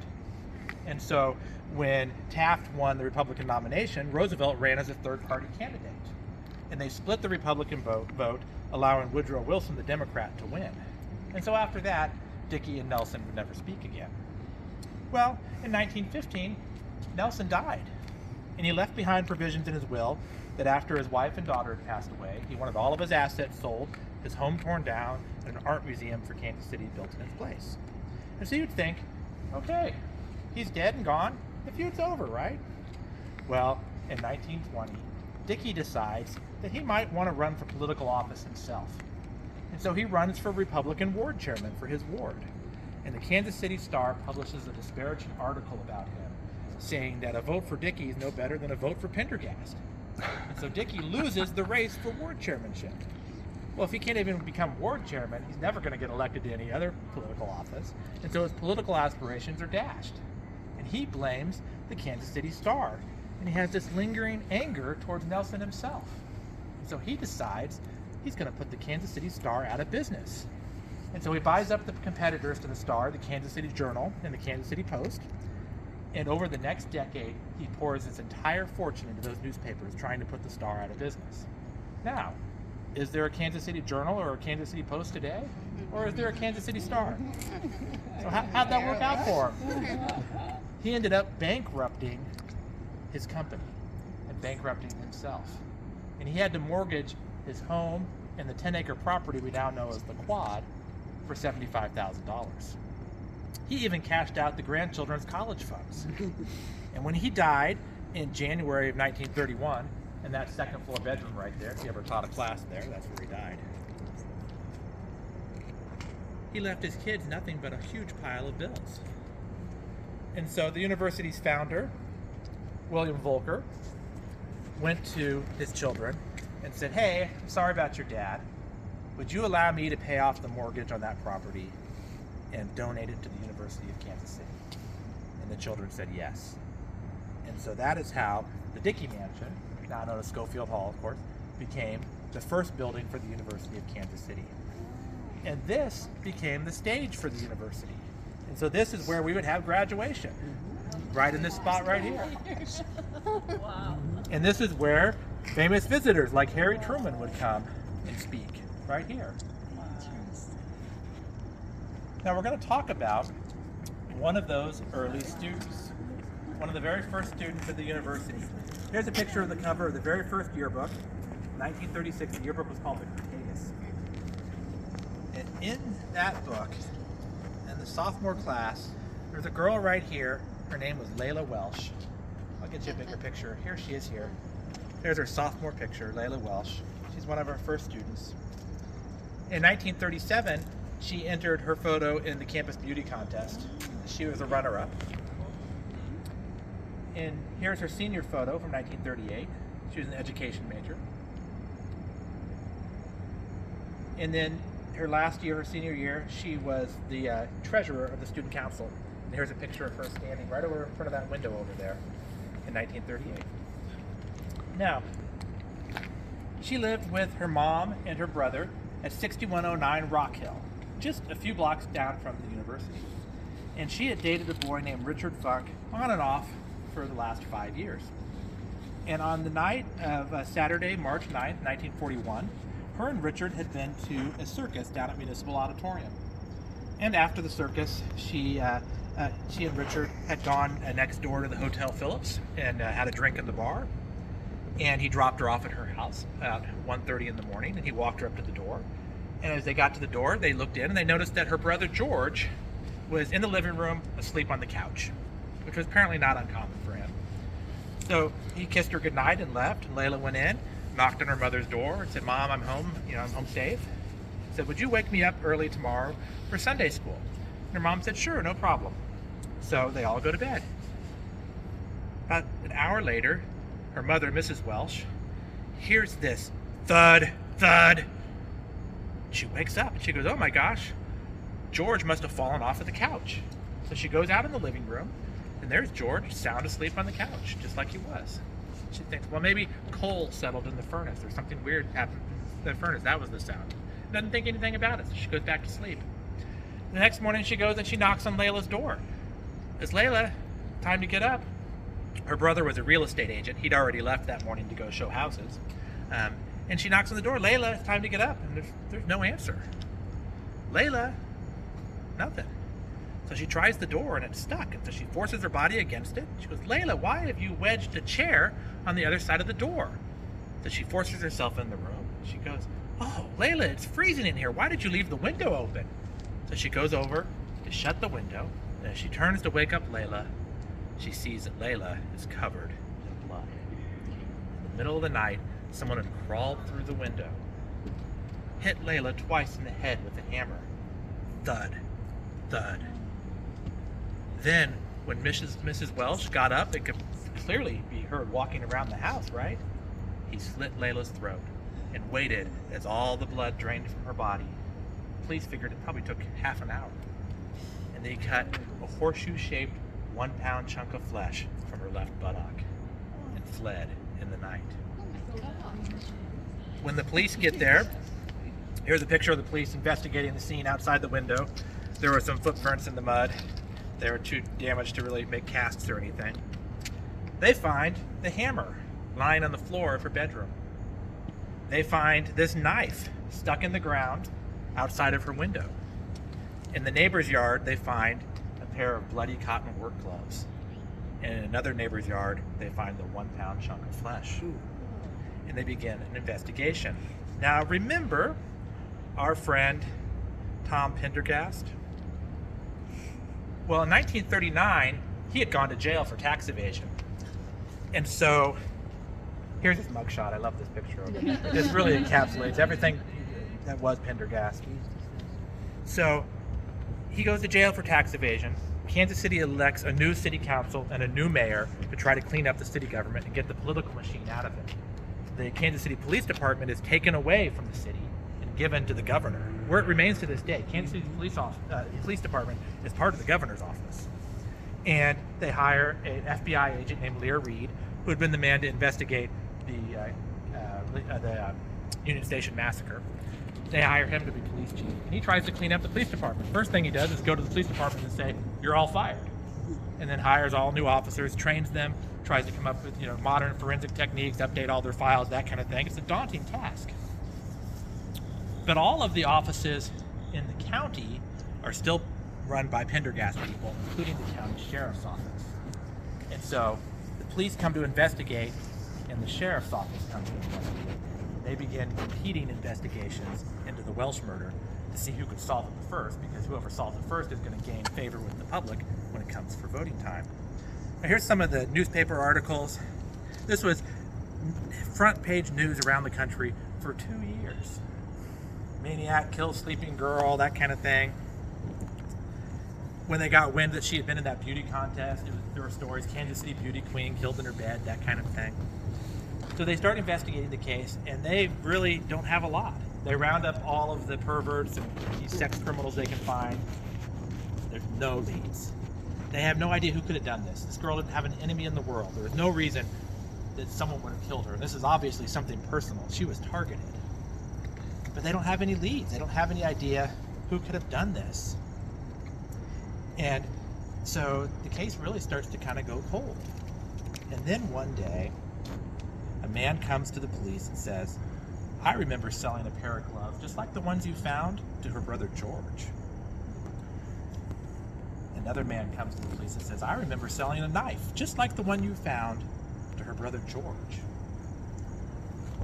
And so when Taft won the Republican nomination, Roosevelt ran as a third-party candidate. And they split the Republican vote, allowing Woodrow Wilson, the Democrat, to win. And so after that, Dickey and Nelson would never speak again. Well, in 1915, Nelson died. And he left behind provisions in his will that after his wife and daughter had passed away, he wanted all of his assets sold, his home torn down, and an art museum for Kansas City built in its place. And so you'd think, okay, he's dead and gone, the feud's over, right? Well, in 1920, Dickey decides that he might want to run for political office himself. And so he runs for Republican ward chairman for his ward. And the Kansas City Star publishes a disparaging article about him, saying that a vote for Dickey is no better than a vote for Pendergast. And so Dickey loses the race for ward chairmanship. Well, if he can't even become ward chairman, he's never going to get elected to any other political office. And so his political aspirations are dashed. And he blames the Kansas City Star. And he has this lingering anger towards Nelson himself. And so he decides he's going to put the Kansas City Star out of business. And so he buys up the competitors to the Star, the Kansas City Journal and the Kansas City Post. And over the next decade, he pours his entire fortune into those newspapers trying to put the Star out of business. Now, is there a Kansas City Journal or a Kansas City Post today? Or is there a Kansas City Star? So how'd that work out for him? He ended up bankrupting his company and bankrupting himself. And he had to mortgage his home and the 10-acre property we now know as the Quad for $75,000. He even cashed out the grandchildren's college funds. And when he died in January of 1931, in that second floor bedroom right there, if you ever taught a class there, that's where he died. He left his kids nothing but a huge pile of bills. And so the university's founder, William Volcker, went to his children and said, hey, I'm sorry about your dad. would you allow me to pay off the mortgage on that property and donate it to the University of Kansas City? And the children said yes. And so that is how the Dickey Mansion, now known as Schofield Hall, of course, became the first building for the University of Kansas City. And this became the stage for the university. And so this is where we would have graduation, right in this spot right here. And this is where famous visitors like Harry Truman would come and speak, right here. Now we're going to talk about one of those early students, one of the very first students at the university. Here's a picture of the cover of the very first yearbook, 1936. The yearbook was called the Cretaceous. And in that book, in the sophomore class, there's a girl right here. Her name was Layla Welsh. I'll get you a bigger picture. Here she is here. There's her sophomore picture, Layla Welsh. She's one of our first students. In 1937, she entered her photo in the campus beauty contest. She was a runner-up. And here's her senior photo from 1938. She was an education major. And then her last year, her senior year, she was the treasurer of the student council. And here's a picture of her standing right over in front of that window over there in 1938. Now, she lived with her mom and her brother at 6109 Rock Hill, just a few blocks down from the university. And she had dated a boy named Richard Funk on and off for the last 5 years. And on the night of Saturday, March 9th, 1941, her and Richard had been to a circus down at Municipal Auditorium. And after the circus, she and Richard had gone next door to the Hotel Phillips and had a drink in the bar. And he dropped her off at her house about 1:30 in the morning, and he walked her up to the door. And as they got to the door, they looked in and they noticed that her brother George was in the living room asleep on the couch, which was apparently not uncommon for him. So he kissed her goodnight and left, and Layla went in, knocked on her mother's door and said, "Mom, I'm home, I'm home safe." He said, "Would you wake me up early tomorrow for Sunday school?" And her mom said, "Sure, no problem." So they all go to bed. About an hour later, her mother, Mrs. Welsh, hears this thud, thud. She wakes up and she goes, "Oh my gosh, George must have fallen off of the couch." So she goes out in the living room, and there's George sound asleep on the couch, just like he was. She thinks, well, maybe coal settled in the furnace or something weird happened in the furnace. That was the sound. Doesn't think anything about it, so she goes back to sleep. The next morning she goes and she knocks on Layla's door. It's Layla, time to get up. Her brother was a real estate agent. He'd already left that morning to go show houses. And she knocks on the door, "Layla, it's time to get up." And there's no answer. "Layla," nothing. So she tries the door and it's stuck. And so she forces her body against it. She goes, "Layla, why have you wedged a chair on the other side of the door?" So she forces herself in the room. She goes, "Oh, Layla, it's freezing in here. Why did you leave the window open?" So she goes over to shut the window. And as she turns to wake up Layla, she sees that Layla is covered in blood. In the middle of the night, someone had crawled through the window, hit Layla twice in the head with a hammer. Thud, thud. Then, when Mrs. Welsh got up, it could clearly be heard walking around the house, right? He slit Layla's throat and waited as all the blood drained from her body. Police figured it probably took half an hour. And they cut a horseshoe-shaped 1-pound chunk of flesh from her left buttock and fled in the night. When the police get there, here's a picture of the police investigating the scene outside the window. There were some footprints in the mud. They were too damaged to really make casts or anything. They find the hammer lying on the floor of her bedroom. They find this knife stuck in the ground outside of her window. In the neighbor's yard, they find a pair of bloody cotton work gloves. And in another neighbor's yard, they find the 1-pound chunk of flesh. And they begin an investigation. Now remember our friend Tom Pendergast? Well, in 1939, he had gone to jail for tax evasion. And so, here's his mugshot. I love this picture of him. This really encapsulates everything that was Pendergast. So, he goes to jail for tax evasion. Kansas City elects a new city council and a new mayor to try to clean up the city government and get the political machine out of it. The Kansas City Police Department is taken away from the city and given to the governor, where it remains to this day. Kansas City Police Department is part of the governor's office. And they hire an FBI agent named Lear Reed, who had been the man to investigate the Union Station massacre. They hire him to be police chief, and he tries to clean up the police department. First thing he does is go to the police department and say, "You're all fired," and then hires all new officers, trains them, tries to come up with modern forensic techniques, update all their files, that kind of thing. It's a daunting task. But all of the offices in the county are still run by Pendergast people, including the county sheriff's office. And so the police come to investigate, and the sheriff's office comes to investigate. They begin competing investigations into the Welsh murder to see who could solve it first, because whoever solves it first is going to gain favor with the public when it comes for voting time. Now here's some of the newspaper articles. This was front page news around the country for 2 years. Maniac kills sleeping girl, that kind of thing. When they got wind that she had been in that beauty contest, there were stories, Kansas City beauty queen killed in her bed, that kind of thing. So they start investigating the case, and they really don't have a lot. They round up all of the perverts and these sex criminals they can find. There's no leads. They have no idea who could have done this. This girl didn't have an enemy in the world. There was no reason that someone would have killed her. This is obviously something personal. She was targeted. But they don't have any leads. They don't have any idea who could have done this. And so the case really starts to kind of go cold. And then one day, a man comes to the police and says, "I remember selling a pair of gloves just like the ones you found to her brother George." Another man comes to the police and says, "I remember selling a knife just like the one you found to her brother George."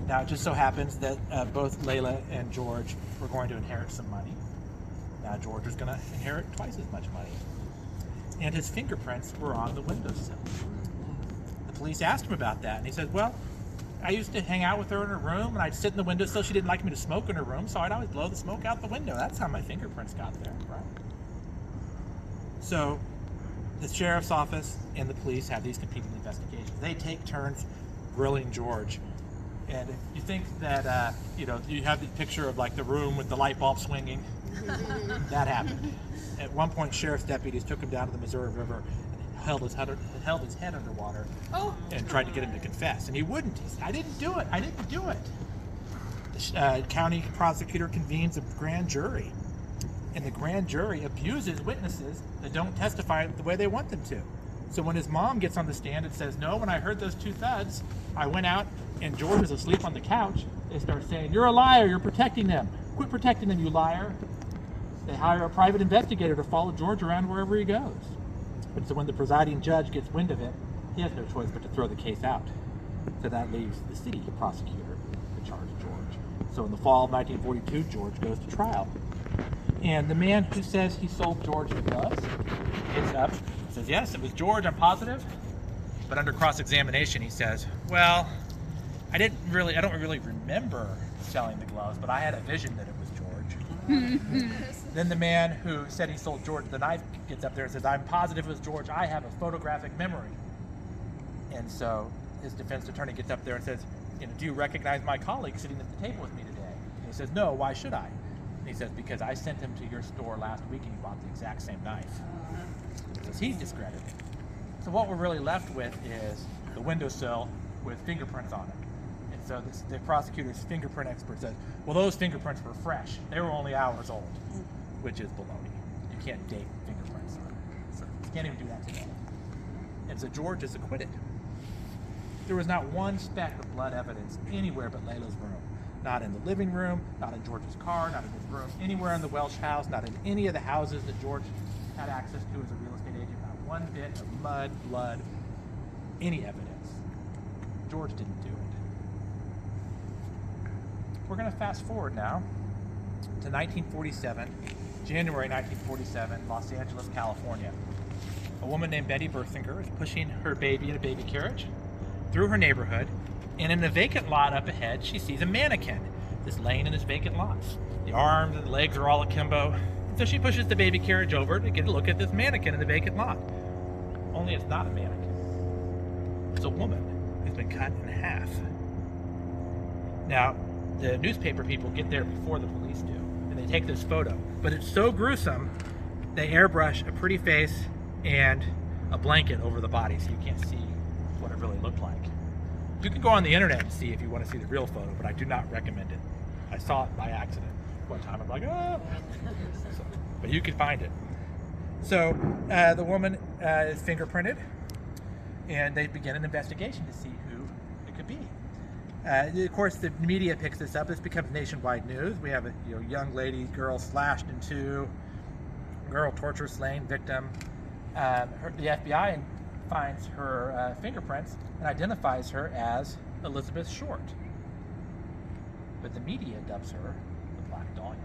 Now it just so happens that both Layla and George were going to inherit some money. Now George was going to inherit twice as much money. And his fingerprints were on the windowsill. The police asked him about that, and he said, "Well, I used to hang out with her in her room, and I'd sit in the windowsill. She didn't like me to smoke in her room, so I'd always blow the smoke out the window. That's how my fingerprints got there." Right? So the sheriff's office and the police have these competing investigations. They take turns grilling George. And you think that, you have the picture of like the room with the light bulb swinging. That happened. At one point, sheriff's deputies took him down to the Missouri River and held his head underwater and tried to get him to confess. And he wouldn't. He said, "I didn't do it. I didn't do it." The county prosecutor convenes a grand jury. And the grand jury abuses witnesses that don't testify the way they want them to. So when his mom gets on the stand and says, "No, when I heard those two thuds, I went out and George was asleep on the couch," they start saying, "You're a liar, you're protecting them. Quit protecting them, you liar." They hire a private investigator to follow George around wherever he goes. And so when the presiding judge gets wind of it, he has no choice but to throw the case out. So that leaves the city prosecutor to charge George. So in the fall of 1942, George goes to trial. And the man who says he sold George the gloves gets up and says, "Yes, it was George, I'm positive." But under cross-examination, he says, "Well, I don't really remember selling the gloves, but I had a vision that it was George." Then the man who said he sold George the knife gets up there and says, "I'm positive it was George. I have a photographic memory." And so his defense attorney gets up there and says, "Do you recognize my colleague sitting at the table with me today?" And he says, "No, why should I?" And he says, "Because I sent him to your store last week and he bought the exact same knife." Because he's discredited. So what we're really left with is the windowsill with fingerprints on it. And so the prosecutor's fingerprint expert says, "Well, those fingerprints were fresh. They were only hours old," which is baloney. You can't date fingerprints on it. So you can't even do that today. And so George is acquitted. There was not one speck of blood evidence anywhere but Layla's room. Not in the living room, not in George's car, not in his room, anywhere in the Welsh house, not in any of the houses that George had access to as a real estate agent. Not one bit of mud, blood, any evidence. George didn't do it. We're going to fast forward now to 1947, January 1947, Los Angeles, California. A woman named Betty Berthinger is pushing her baby in a baby carriage through her neighborhood, and in a vacant lot up ahead, she sees a mannequin just laying in this vacant lot. The arms and the legs are all akimbo, so she pushes the baby carriage over to get a look at this mannequin in the vacant lot. Only it's not a mannequin. It's a woman who's been cut in half. Now, the newspaper people get there before the police do, and they take this photo. But it's so gruesome, they airbrush a pretty face and a blanket over the body so you can't see what it really looked like. You can go on the internet and see if you want to see the real photo, but I do not recommend it. I saw it by accident one time. I'm like, oh! But you can find it. So the woman is fingerprinted, and they begin an investigation to see who it could be. Of course, the media picks this up. This becomes nationwide news. We have a young lady, girl slashed in two, girl torture, slain, victim. The FBI finds her fingerprints and identifies her as Elizabeth Short. But the media dubs her the Black Dahlia.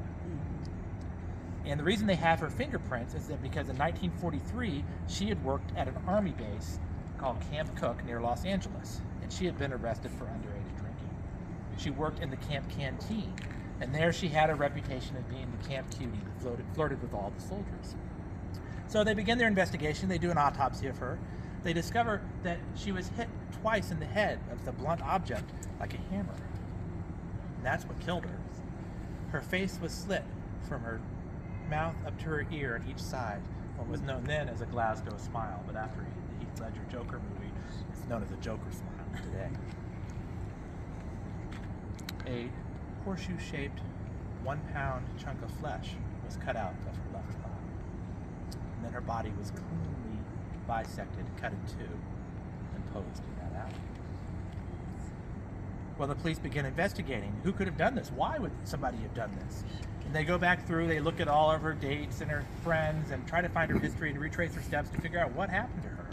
And the reason they have her fingerprints is that because in 1943, she had worked at an army base called Camp Cook near Los Angeles, and she had been arrested for underage drinking. She worked in the camp canteen, and there she had a reputation of being the camp cutie who flirted with all the soldiers. So they begin their investigation. They do an autopsy of her. They discover that she was hit twice in the head with a blunt object like a hammer. And that's what killed her. Her face was slit from her mouth up to her ear on each side, what was known then as a Glasgow smile, but after the Heath Ledger Joker movie, it's known as a Joker smile today. A horseshoe-shaped 1-pound chunk of flesh was cut out of her left thigh. And then her body was cleanly bisected, cut in two, and posed in that alley. Well, the police begin investigating. Who could have done this? Why would somebody have done this? And they go back through, they look at all of her dates and her friends and try to find her history and retrace her steps to figure out what happened to her.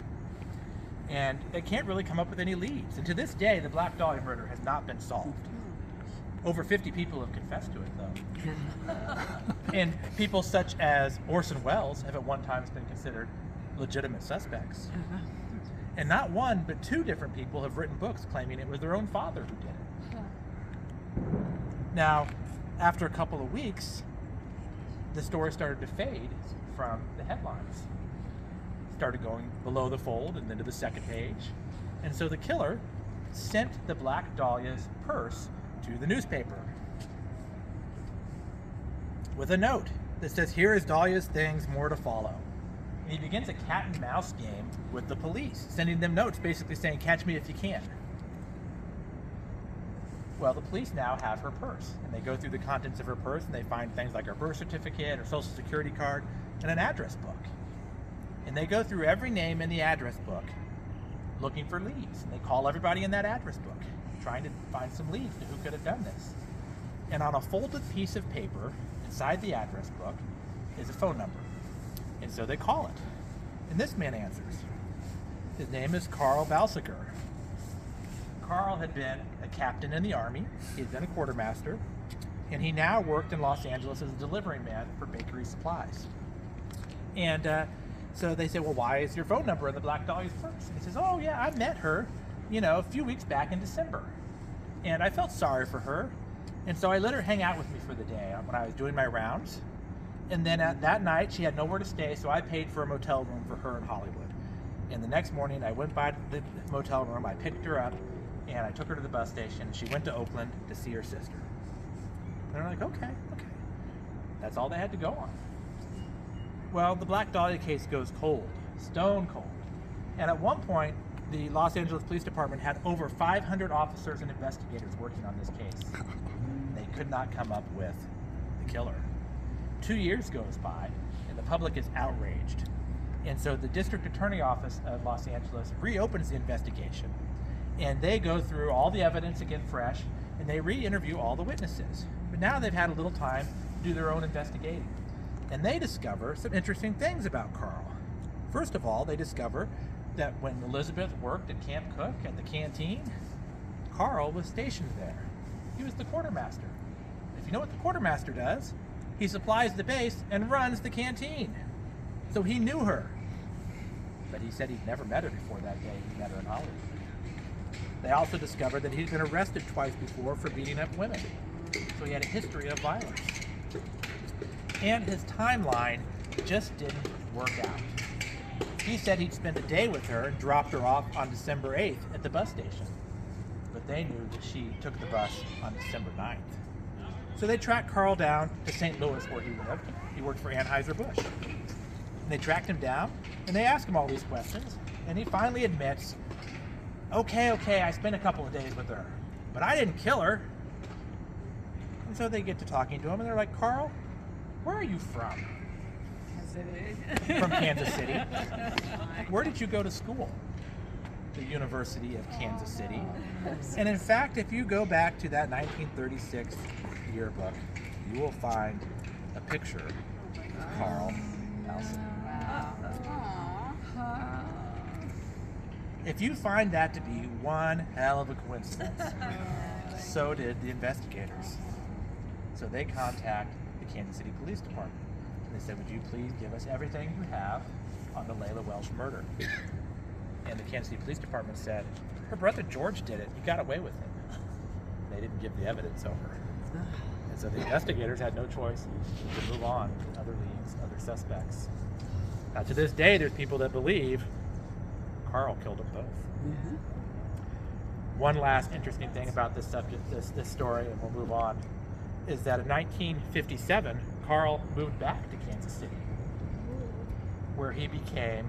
And they can't really come up with any leads. And to this day, the Black Dahlia murder has not been solved. Over 50 people have confessed to it, though. And people such as Orson Welles have at one time been considered legitimate suspects. And not one, but two different people have written books claiming it was their own father who did it. Now, after a couple of weeks, the story started to fade from the headlines. Started going below the fold and then to the second page. And so the killer sent the Black Dahlia's purse to the newspaper with a note that says, "Here is Dahlia's things, more to follow." And he begins a cat and mouse game with the police, sending them notes basically saying, "Catch me if you can." Well, the police now have her purse, and they go through the contents of her purse and they find things like her birth certificate, her social security card, and an address book. And they go through every name in the address book looking for leads. And they call everybody in that address book, trying to find some leads to who could have done this. And on a folded piece of paper inside the address book is a phone number. And so they call it. And this man answers. His name is Carl Balsiger. Carl had been a captain in the Army. He had been a quartermaster. And he now worked in Los Angeles as a delivery man for bakery supplies. And so they say, "Well, why is your phone number in the Black Dahlia's purse?" And he says, "Oh, yeah, I met her, a few weeks back in December. And I felt sorry for her. And so I let her hang out with me for the day when I was doing my rounds. And then that night, she had nowhere to stay, so I paid for a motel room for her in Hollywood. And the next morning, I went by the motel room, I picked her up, and I took her to the bus station. She went to Oakland to see her sister." And they're like, okay. That's all they had to go on. Well, the Black Dahlia case goes cold, stone cold. And at one point, the Los Angeles Police Department had over 500 officers and investigators working on this case. They could not come up with the killer. 2 years goes by, and the public is outraged. And so the District Attorney Office of Los Angeles reopens the investigation. And they go through all the evidence again fresh, and they re-interview all the witnesses. But now they've had a little time to do their own investigating. And they discover some interesting things about Carl. First of all, they discover that when Elizabeth worked at Camp Cook at the canteen, Carl was stationed there. He was the quartermaster. If you know what the quartermaster does, he supplies the base and runs the canteen. So he knew her. But he said he'd never met her before that day he met her in Hollywood. They also discovered that he'd been arrested twice before for beating up women. So he had a history of violence. And his timeline just didn't work out. He said he'd spent a day with her and dropped her off on December 8th at the bus station. but they knew that she took the bus on December 9th. So they tracked Carl down to St. Louis where he lived. He worked for Anheuser-Busch. And they tracked him down and they asked him all these questions, and he finally admits, okay, I spent a couple of days with her, but I didn't kill her. And so they get to talking to him and they're like, Carl, where are you from? From Kansas City. Where did you go to school? The University of Kansas City. And in fact, if you go back to that 1936 yearbook, you will find a picture of Carl Nelson. If you find that to be one hell of a coincidence, so did the investigators. So they contact the Kansas City Police Department. And they said, would you please give us everything you have on the Layla Welch murder? And the Kansas City Police Department said, her brother George did it. He got away with it. They didn't give the evidence over. And so the investigators had no choice to move on to other leads, other suspects. Now, to this day, there's people that believe Carl killed them both. Mm-hmm. One last interesting thing about this subject, this story, and we'll move on, is that in 1957, Carl moved back to Kansas City, where he became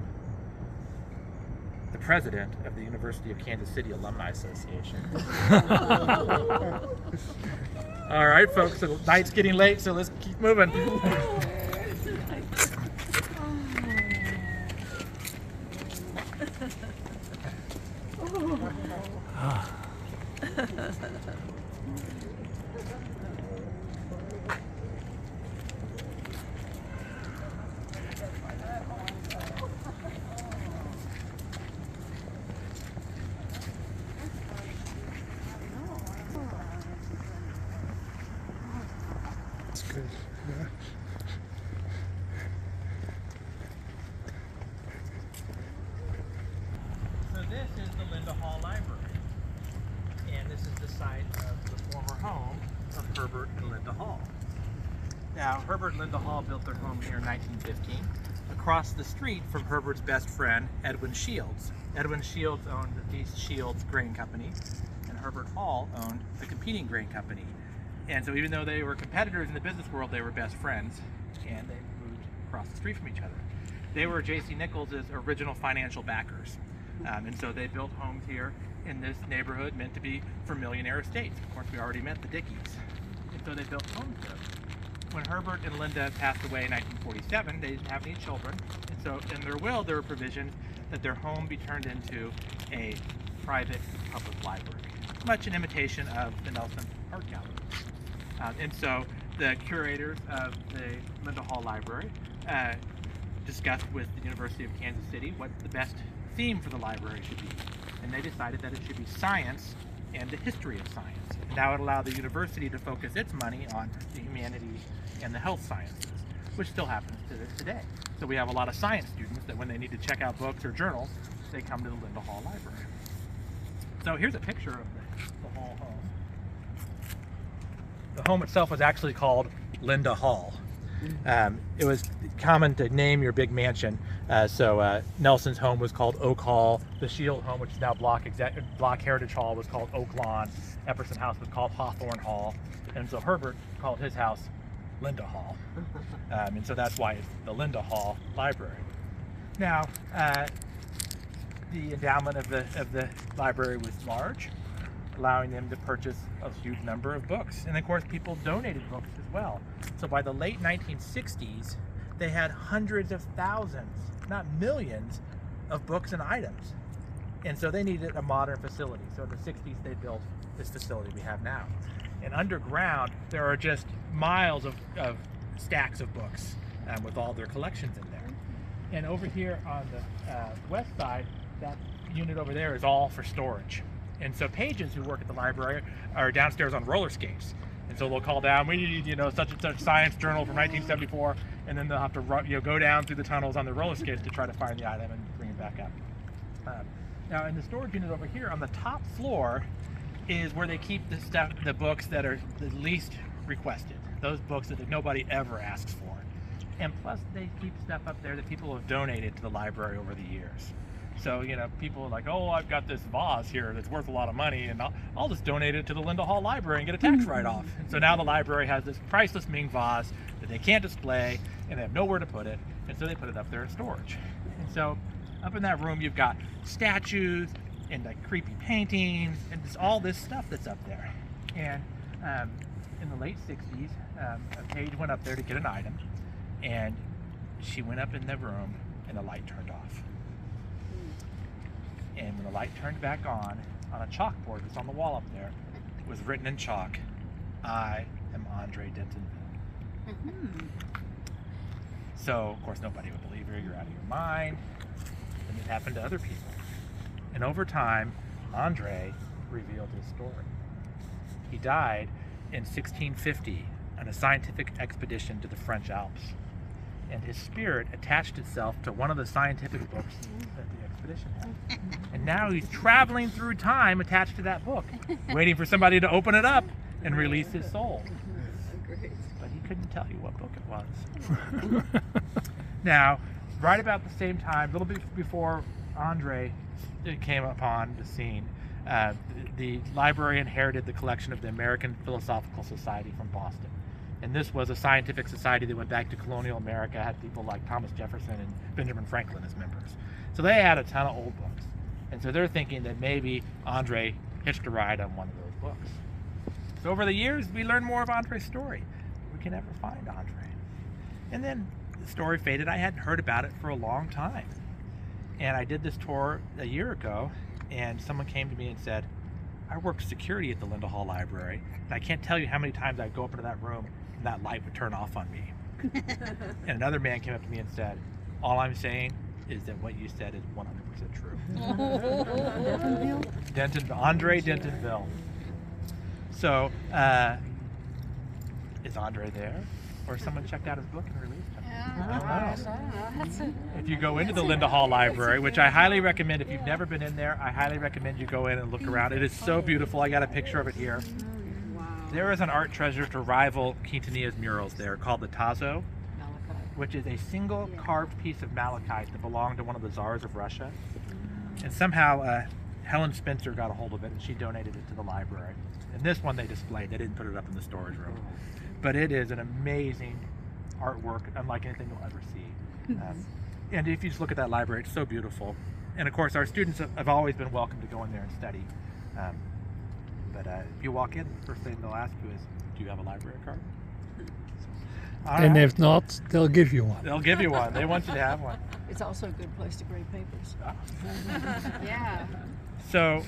the president of the University of Kansas City Alumni Association. All right, folks, the night's getting late, so let's keep moving. Good. Yeah. So this is the Linda Hall Library, and this is the site of the former home of Herbert and Linda Hall. Now, Herbert and Linda Hall built their home here in 1915, across the street from Herbert's best friend, Edwin Shields. Edwin Shields owned the East Shields Grain Company, and Herbert Hall owned the competing grain company. And so even though they were competitors in the business world, they were best friends, and they moved across the street from each other. They were J.C. Nichols' original financial backers. And so they built homes here in this neighborhood meant to be for millionaire estates. Of course, we already met the Dickies. And so they built homes here. When Herbert and Linda passed away in 1947, they didn't have any children. And so in their will, there were provisions that their home be turned into a private public library, much in imitation of the Nelson Art Gallery. And so the curators of the Linda Hall Library discussed with the University of Kansas City what the best theme for the library should be. And they decided that it should be science and the history of science. And that would allow the university to focus its money on the humanities and the health sciences, which still happens to today. So we have a lot of science students that when they need to check out books or journals, they come to the Linda Hall Library. So here's a picture of the Hall home. The home itself was actually called Linda Hall. It was common to name your big mansion. So Nelson's home was called Oak Hall. The Shield home, which is now Block Heritage Hall, was called Oak Lawn. Epperson House was called Hawthorne Hall. And so Herbert called his house Linda Hall. And so that's why it's the Linda Hall Library. Now, the endowment of the library was large, allowing them to purchase a huge number of books. And of course, people donated books as well. So by the late 1960s, they had hundreds of thousands, not millions, of books and items. And so they needed a modern facility. So in the 60s, they built this facility we have now. And underground, there are just miles of stacks of books with all their collections in there. And over here on the west side, that unit over there is all for storage. And so pages who work at the library are downstairs on roller skates. And so they'll call down, we need, such and such science journal from 1974, and then they'll have to go down through the tunnels on the roller skates to try to find the item and bring it back up. Now in the storage unit over here on the top floor is where they keep the books that are the least requested, those books that nobody ever asks for. And plus they keep stuff up there that people have donated to the library over the years. So, you know, people are like, oh, I've got this vase here that's worth a lot of money, and I'll just donate it to the Linda Hall Library and get a tax write-off. And so now the library has this priceless Ming vase that they can't display, and they have nowhere to put it, and so they put it up there in storage. And so up in that room, you've got statues and like creepy paintings and just all this stuff that's up there. And in the late 60s, a page went up there to get an item, and she went up in the room and the light turned off. And when the light turned back on a chalkboard that's on the wall up there, was written in chalk, "I am Andre Dentonville." So, of course, nobody would believe her. You're out of your mind. And it happened to other people. And over time, Andre revealed his story. He died in 1650 on a scientific expedition to the French Alps. And his spirit attached itself to one of the scientific books that the expedition had. And now he's traveling through time attached to that book, waiting for somebody to open it up and release his soul. But he couldn't tell you what book it was. Now, right about the same time, a little bit before Andre came upon the scene, the library inherited the collection of the American Philosophical Society from Boston. And this was a scientific society that went back to colonial America, had people like Thomas Jefferson and Benjamin Franklin as members. So they had a ton of old books. And so they're thinking that maybe Andre hitched a ride on one of those books. So over the years, we learned more of Andre's story. We can never find Andre. And then the story faded. I hadn't heard about it for a long time. And I did this tour a year ago, and someone came to me and said, I worked security at the Linda Hall Library, and I can't tell you how many times I'd go up into that room and that light would turn off on me. And another man came up to me and said, all I'm saying is that what you said is 100% true. Andre Dentonville. So, is Andre there? Or someone checked out his book and released him? I don't know. If you go into the Linda Hall Library, which I highly recommend, if you've never been in there, I highly recommend you go in and look around. It is so beautiful. I got a picture of it here. There is an art treasure to rival Quintanilla's murals there called the Tazo, which is a single carved piece of malachite that belonged to one of the czars of Russia. And somehow Helen Spencer got a hold of it and she donated it to the library. And this one they displayed. They didn't put it up in the storage room. But it is an amazing artwork, unlike anything you'll ever see. And if you just look at that library, it's so beautiful. And of course, our students have always been welcome to go in there and study. But if you walk in, the first thing they'll ask you is, do you have a library card? And if not, they'll give you one. They'll give you one. They want you to have one. It's also a good place to grade papers. Yeah. So,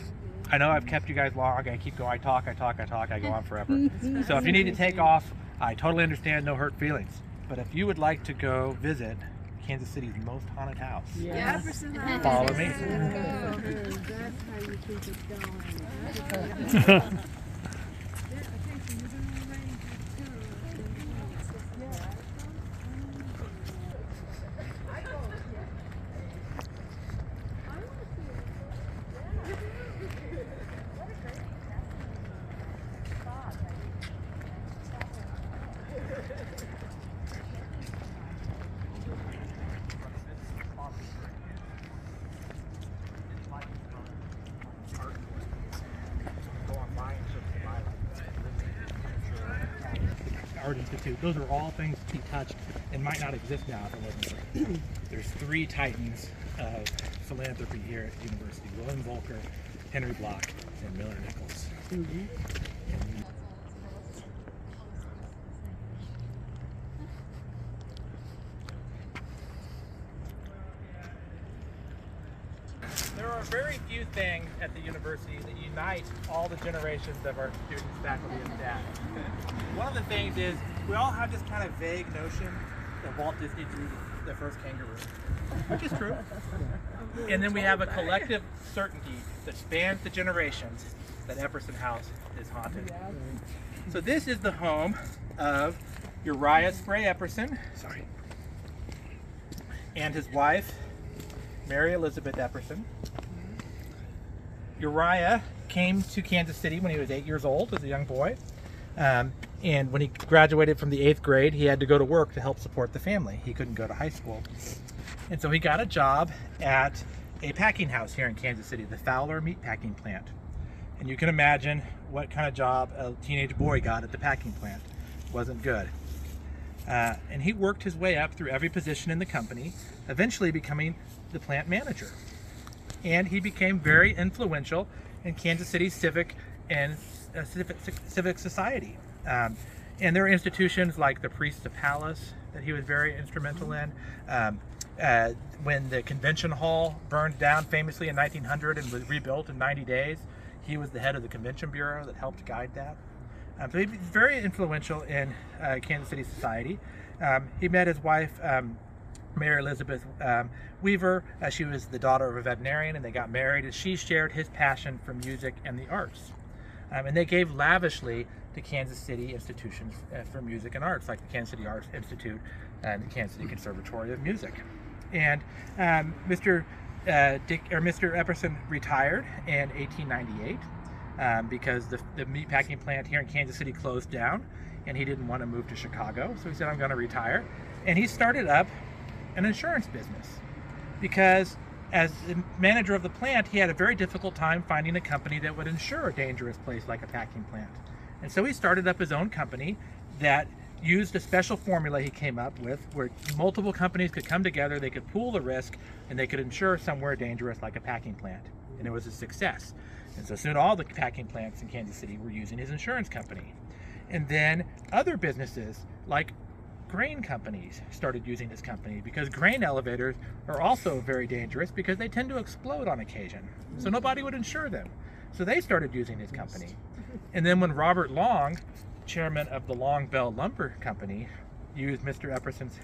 I know I've kept you guys long. I keep going. I talk. I go on forever. So if you need to take off, I totally understand. No hurt feelings. But if you would like to go visit Kansas City's most haunted house, follow me. That's how you keep it going. Art Institute. Those are all things he touched and might not exist now if it wasn't for. There's three titans of philanthropy here at the university: William Volker, Henry Block, and Miller Nichols. There are very few things at the university that unite all the generations of our students, faculty, and staff. One of the things is we all have this kind of vague notion that Walt Disney drew the first kangaroo, which is true. And then we have a collective certainty that spans the generations that Epperson House is haunted. So this is the home of Uriah Spray Epperson and his wife, Mary Elizabeth Epperson. Uriah came to Kansas City when he was 8 years old as a young boy. And when he graduated from the 8th grade, he had to go to work to help support the family. He couldn't go to high school. And so he got a job at a packing house here in Kansas City, the Fowler Meat Packing Plant. And you can imagine what kind of job a teenage boy got at the packing plant. Wasn't good. And he worked his way up through every position in the company, eventually becoming the plant manager. And he became very influential in Kansas City's civic and civic society. And there are institutions like the Priests of Palace that he was very instrumental in. When the convention hall burned down famously in 1900 and was rebuilt in 90 days, he was the head of the convention bureau that helped guide that. So he was very influential in Kansas City society. He met his wife, Mary Elizabeth Weaver. She was the daughter of a veterinarian, and they got married, and she shared his passion for music and the arts. And they gave lavishly to Kansas City institutions for music and arts, like the Kansas City Arts Institute and the Kansas City Conservatory of Music. And Mr. Epperson retired in 1898 because the meatpacking plant here in Kansas City closed down, and he didn't want to move to Chicago, so he said, I'm going to retire. And he started up an insurance business because as the manager of the plant, he had a very difficult time finding a company that would insure a dangerous place like a packing plant. And so he started up his own company that used a special formula he came up with where multiple companies could come together, they could pool the risk, and they could insure somewhere dangerous like a packing plant. And it was a success. And so soon all the packing plants in Kansas City were using his insurance company. And then other businesses like grain companies started using his company because grain elevators are also very dangerous because they tend to explode on occasion. So nobody would insure them. So they started using his company. And then when Robert Long, chairman of the Long Bell Lumber Company, used Mr. Epperson's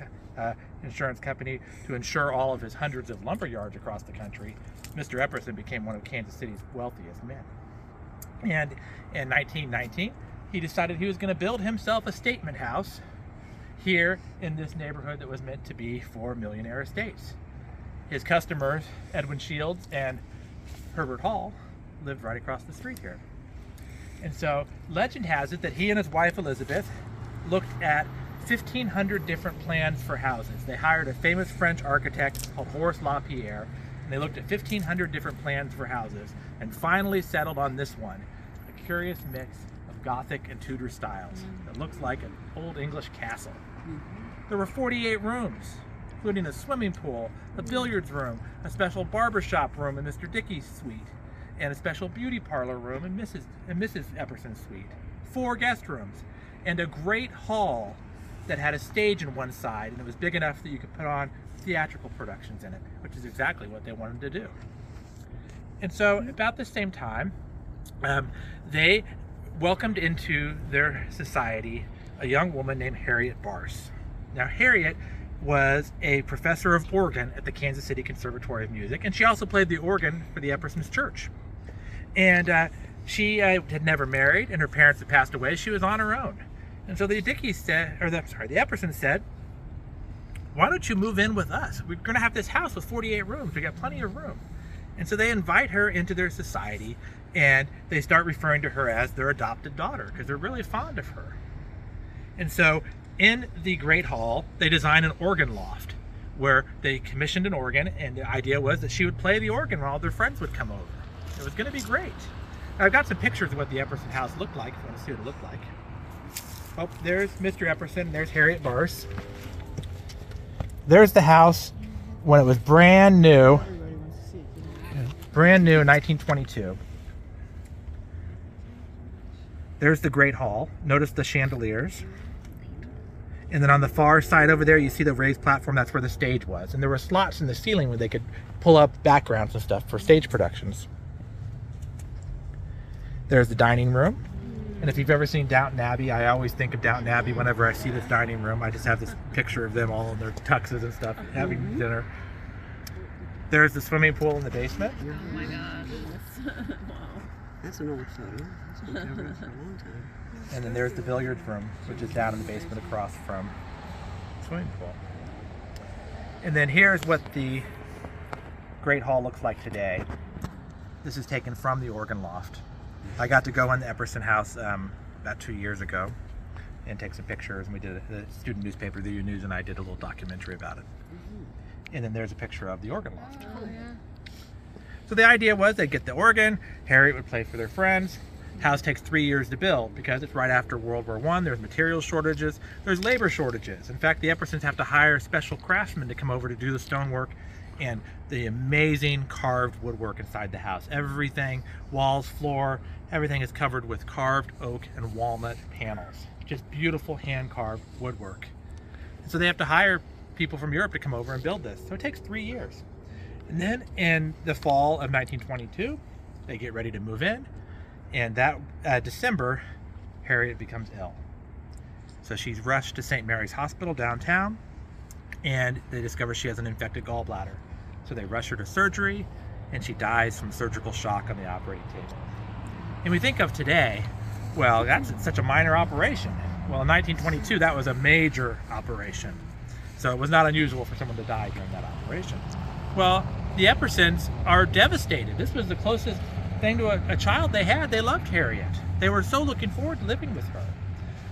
insurance company to insure all of his hundreds of lumber yards across the country, Mr. Epperson became one of Kansas City's wealthiest men. And in 1919, he decided he was going to build himself a statement house here in this neighborhood that was meant to be for millionaire estates. His customers, Edwin Shields and Herbert Hall, lived right across the street here. And so legend has it that he and his wife Elizabeth looked at 1,500 different plans for houses. They hired a famous French architect called Horace Lapierre, and they looked at 1,500 different plans for houses and finally settled on this one, a curious mix of Gothic and Tudor styles that looks like an old English castle. There were 48 rooms, including a swimming pool, a billiards room, a special barbershop room in Mr. Dickey's suite, and a special beauty parlor room in Mrs. Epperson's suite, 4 guest rooms, and a great hall that had a stage on one side, and it was big enough that you could put on theatrical productions in it, which is exactly what they wanted to do. And so about the same time, they welcomed into their society a young woman named Harriet Barse. Now Harriet was a professor of organ at the Kansas City Conservatory of Music, and she also played the organ for the Epperson's church. And she had never married, and her parents had passed away. She was on her own. And so the Eppersons said, why don't you move in with us? We're going to have this house with 48 rooms. We got plenty of room. And so they invite her into their society, and they start referring to her as their adopted daughter because they're really fond of her. And so in the Great Hall, they designed an organ loft where they commissioned an organ, and the idea was that she would play the organ while their friends would come over. It was going to be great. Now, I've got some pictures of what the Epperson house looked like if you want to see what it looked like. Oh, there's Mr. Epperson, there's Harriet Barse. There's the house when it was brand new. Brand new in 1922. There's the Great Hall. Notice the chandeliers. And then on the far side over there, you see the raised platform. That's where the stage was. And there were slots in the ceiling where they could pull up backgrounds and stuff for stage productions. There's the dining room. And if you've ever seen Downton Abbey, I always think of Downton Abbey whenever I see this dining room. I just have this picture of them all in their tuxes and stuff having dinner. There's the swimming pool in the basement. Oh my God. Wow. That's an old photo. That's been covered for a long time. And then there's the billiards room, which is down in the basement across from the swimming pool. And then here's what the Great Hall looks like today. This is taken from the organ loft. I got to go in the Epperson house about 2 years ago and take some pictures, and we did the student newspaper, the U News, and I did a little documentary about it. And then there's a picture of the organ loft. Oh, yeah. So the idea was they'd get the organ, Harriet would play for their friends. House takes 3 years to build because it's right after World War I. There's material shortages, there's labor shortages. In fact, the Eppersons have to hire special craftsmen to come over to do the stonework and the amazing carved woodwork inside the house. Everything, walls, floor, everything is covered with carved oak and walnut panels. Just beautiful hand-carved woodwork. And so they have to hire people from Europe to come over and build this. So it takes 3 years. And then in the fall of 1922, they get ready to move in. And that December, Harriet becomes ill. So she's rushed to St. Mary's Hospital downtown, and they discover she has an infected gallbladder. So they rush her to surgery, and she dies from surgical shock on the operating table. And we think of today, well, that's such a minor operation. Well, in 1922, that was a major operation. So it was not unusual for someone to die during that operation. Well, the Eppersons are devastated. This was the closest thing to a child they had. They loved Harriet. They were so looking forward to living with her.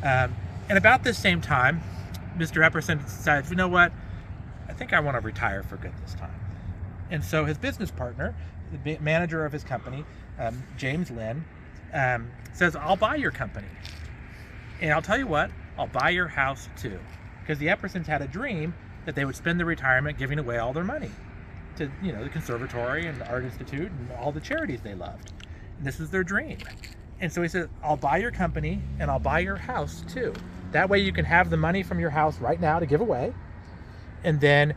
And about this same time, Mr. Epperson decides, you know what, I think I want to retire for good this time. And so his business partner, the manager of his company, James Lynn, says, I'll buy your company. And I'll tell you what, I'll buy your house too. Because the Eppersons had a dream that they would spend their retirement giving away all their money to, you know, the conservatory and the Art Institute and all the charities they loved. And this was their dream. And so he said, I'll buy your company and I'll buy your house too. That way you can have the money from your house right now to give away. And then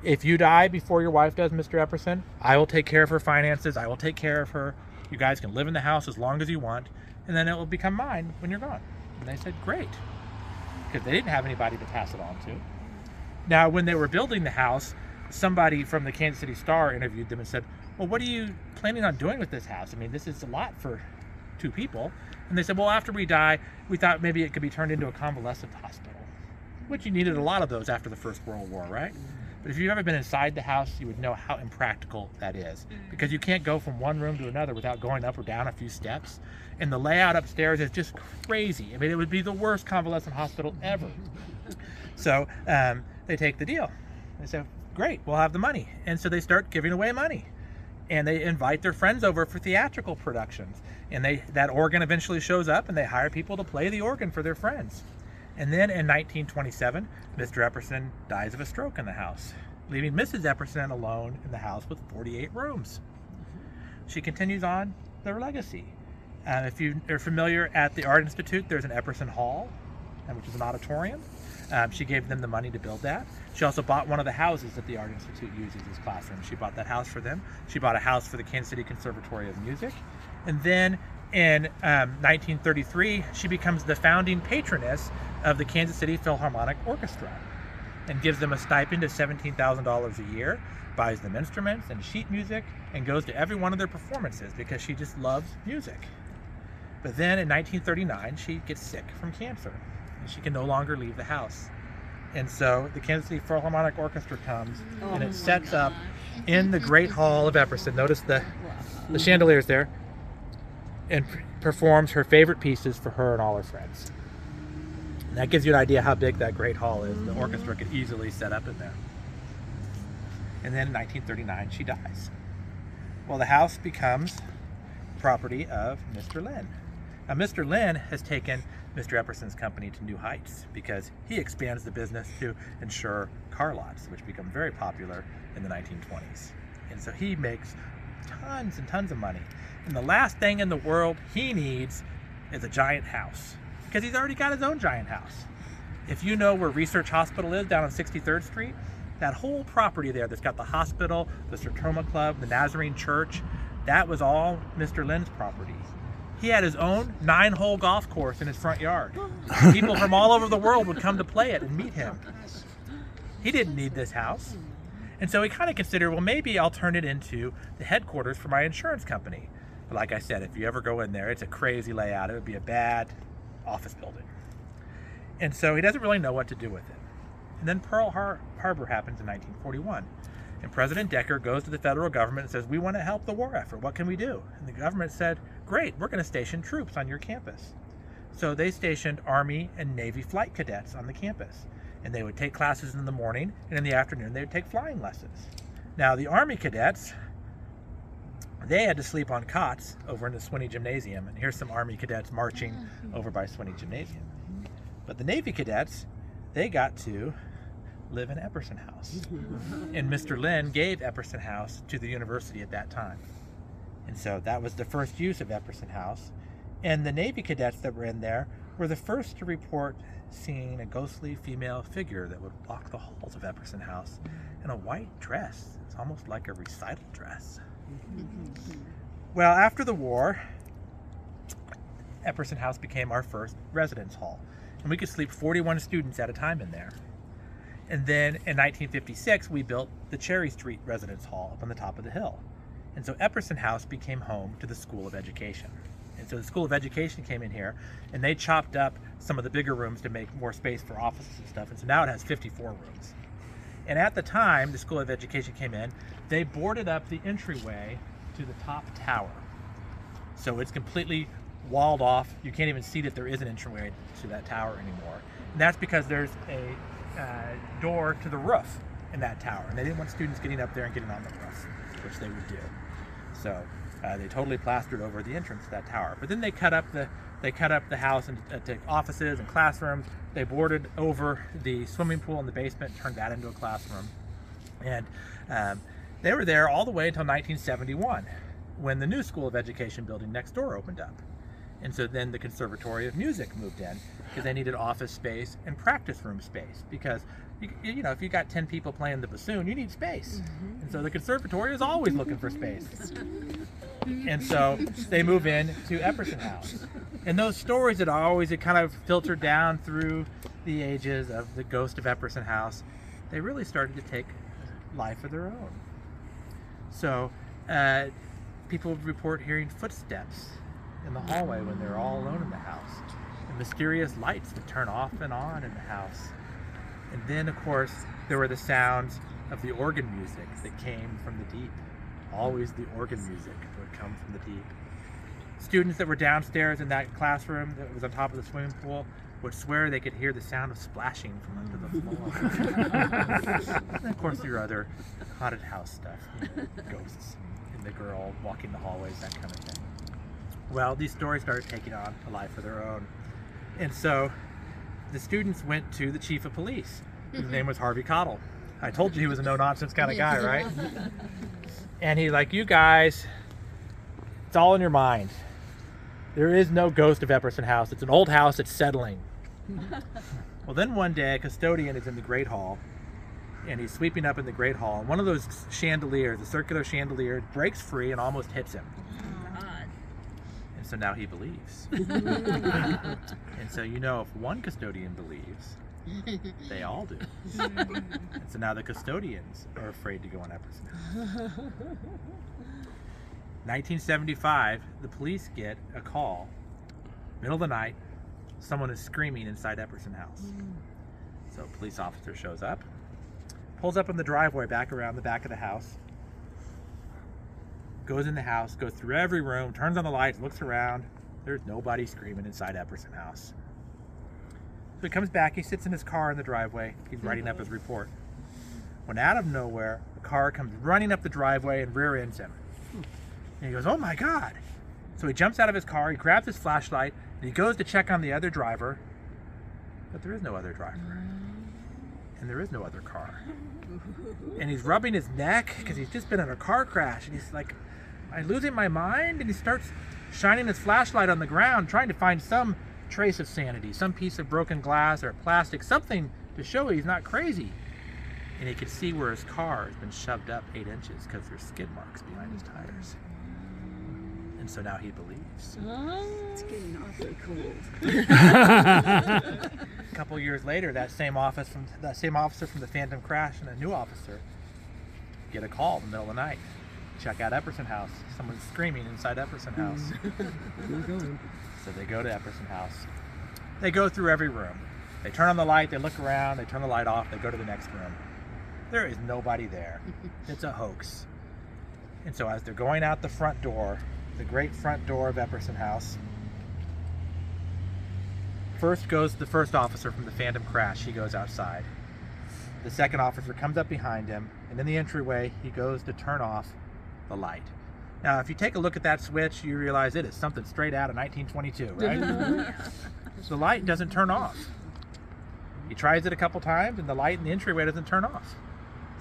if you die before your wife does, Mr. Epperson, I will take care of her finances. I will take care of her. You guys can live in the house as long as you want. And then it will become mine when you're gone. And they said, great. Because they didn't have anybody to pass it on to. Now, when they were building the house, somebody from the Kansas City Star interviewed them and said, well, what are you planning on doing with this house? I mean, this is a lot for 2 people. And they said, well, after we die, we thought maybe it could be turned into a convalescent hospital, which you needed a lot of those after the First World War, right? But if you've ever been inside the house, you would know how impractical that is, because you can't go from one room to another without going up or down a few steps. And the layout upstairs is just crazy. I mean, it would be the worst convalescent hospital ever. So they take the deal. They say, great, we'll have the money. And so they start giving away money. And they invite their friends over for theatrical productions. And that organ eventually shows up, and they hire people to play the organ for their friends. And then in 1927, Mr. Epperson dies of a stroke in the house, leaving Mrs. Epperson alone in the house with 48 rooms. She continues on their legacy. If you are familiar, at the Art Institute, there's an Epperson Hall, which is an auditorium. She gave them the money to build that. She also bought one of the houses that the Art Institute uses as classrooms. She bought that house for them. She bought a house for the Kansas City Conservatory of Music. And then in 1933, she becomes the founding patroness of the Kansas City Philharmonic Orchestra and gives them a stipend of $17,000 a year, buys them instruments and sheet music, and goes to every one of their performances because she just loves music. But then in 1939, she gets sick from cancer, and she can no longer leave the house. And so the Kansas City Philharmonic Orchestra comes, and it sets up in the Great Hall of Epperson. Notice the chandeliers there, and performs her favorite pieces for her and all her friends. And that gives you an idea how big that Great Hall is. The orchestra could easily set up in there. And then in 1939, she dies. Well, the house becomes property of Mr. Lynn. Now, Mr. Lynn has taken Mr. Epperson's company to new heights because he expands the business to insure car lots, which become very popular in the 1920s. And so he makes tons and tons of money. And the last thing in the world he needs is a giant house, because he's already got his own giant house. If you know where Research Hospital is down on 63rd Street, that whole property there that's got the hospital, the Sertoma Club, the Nazarene Church, that was all Mr. Lynn's property. He had his own 9-hole golf course in his front yard. People from all over the world would come to play it and meet him. He didn't need this house. And so he kind of considered, well, maybe I'll turn it into the headquarters for my insurance company. But like I said, if you ever go in there, it's a crazy layout. It would be a bad office building. And so he doesn't really know what to do with it. And then Pearl Harbor happens in 1941. And President Decker goes to the federal government and says, we want to help the war effort. What can we do? And the government said, great, we're going to station troops on your campus. So they stationed Army and Navy flight cadets on the campus. And they would take classes in the morning, and in the afternoon they would take flying lessons. Now, the Army cadets They had to sleep on cots over in the Swinney Gymnasium, and here's some Army cadets marching over by Swinney Gymnasium. But the Navy cadets, they got to live in Epperson House. And Mr. Lynn gave Epperson House to the university at that time. And so that was the first use of Epperson House. And the Navy cadets that were in there were the first to report seeing a ghostly female figure that would walk the halls of Epperson House in a white dress. It's almost like a recital dress. Well, after the war, Epperson House became our first residence hall, and we could sleep 41 students at a time in there. And then in 1956, we built the Cherry Street Residence Hall up on the top of the hill. And so Epperson House became home to the School of Education. And so the School of Education came in here, and they chopped up some of the bigger rooms to make more space for offices and stuff. And so now it has 54 rooms. And at the time the School of Education came in, they boarded up the entryway to the top tower. So it's completely walled off. You can't even see that there is an entryway to that tower anymore. And that's because there's a door to the roof in that tower. And they didn't want students getting up there and getting on the roof, which they would do. So they totally plastered over the entrance to that tower. But then they cut up the house into offices and classrooms. They boarded over the swimming pool in the basement, turned that into a classroom. And they were there all the way until 1971, when the new School of Education building next door opened up. And so then the Conservatory of Music moved in, because they needed office space and practice room space. Because you know, if you got 10 people playing the bassoon, you need space. And so the conservatory is always looking for space. And so they move in to Epperson House. And those stories that it kind of filtered down through the ages of the ghost of Epperson House, they really started to take life of their own. So people would report hearing footsteps in the hallway when they were all alone in the house. And mysterious lights would turn off and on in the house. And then, of course, there were the sounds of the organ music that came from the deep. Always the organ music would come from the deep. Students that were downstairs in that classroom that was on top of the swimming pool would swear they could hear the sound of splashing from under the floor. And of course, your other haunted house stuff, ghosts and the girl walking the hallways, that kind of thing. Well, these stories started taking on a life of their own. And so the students went to the chief of police, whose name was Harvey Cottle. I told you he was a no-nonsense kind of guy, right? And he's like, you guys, it's all in your mind. There is no ghost of Epperson House. It's an old house that's settling. Well, then one day, a custodian is in the Great Hall, and he's sweeping up in the Great Hall. And one of those chandeliers, the circular chandelier, breaks free and almost hits him. And so now he believes. And so, you know, if one custodian believes, they all do. And so now the custodians are afraid to go on Epperson House. 1975, the police get a call, middle of the night, someone is screaming inside Epperson House. So a police officer shows up, pulls up in the driveway back around the back of the house, goes in the house, goes through every room, turns on the lights, looks around. There's nobody screaming inside Epperson House. So he comes back, he sits in his car in the driveway, he's writing up his report. When out of nowhere, a car comes running up the driveway and rear ends him. And he goes, oh my God. So he jumps out of his car, he grabs his flashlight, and he goes to check on the other driver, but there is no other driver. And there is no other car. And he's rubbing his neck because he's just been in a car crash, and he's like, am I losing my mind? And he starts shining his flashlight on the ground, trying to find some trace of sanity, some piece of broken glass or plastic, something to show he's not crazy. And he could see where his car has been shoved up 8 inches because there's skid marks behind his tires. And so now he believes. It's getting awfully cold. A couple years later, that same officer from the Phantom crash and a new officer get a call in the middle of the night. Check out Epperson House. Someone's screaming inside Epperson House. So they go to Epperson House. They go through every room. They turn on the light, they look around, they turn the light off, they go to the next room. There is nobody there. It's a hoax. And so as they're going out the front door, the great front door of Epperson House, first goes the first officer from the Phantom crash. He goes outside. The second officer comes up behind him, and in the entryway, he goes to turn off the light. Now, if you take a look at that switch, you realize it is something straight out of 1922, right? The light doesn't turn off. He tries it a couple times, and the light in the entryway doesn't turn off.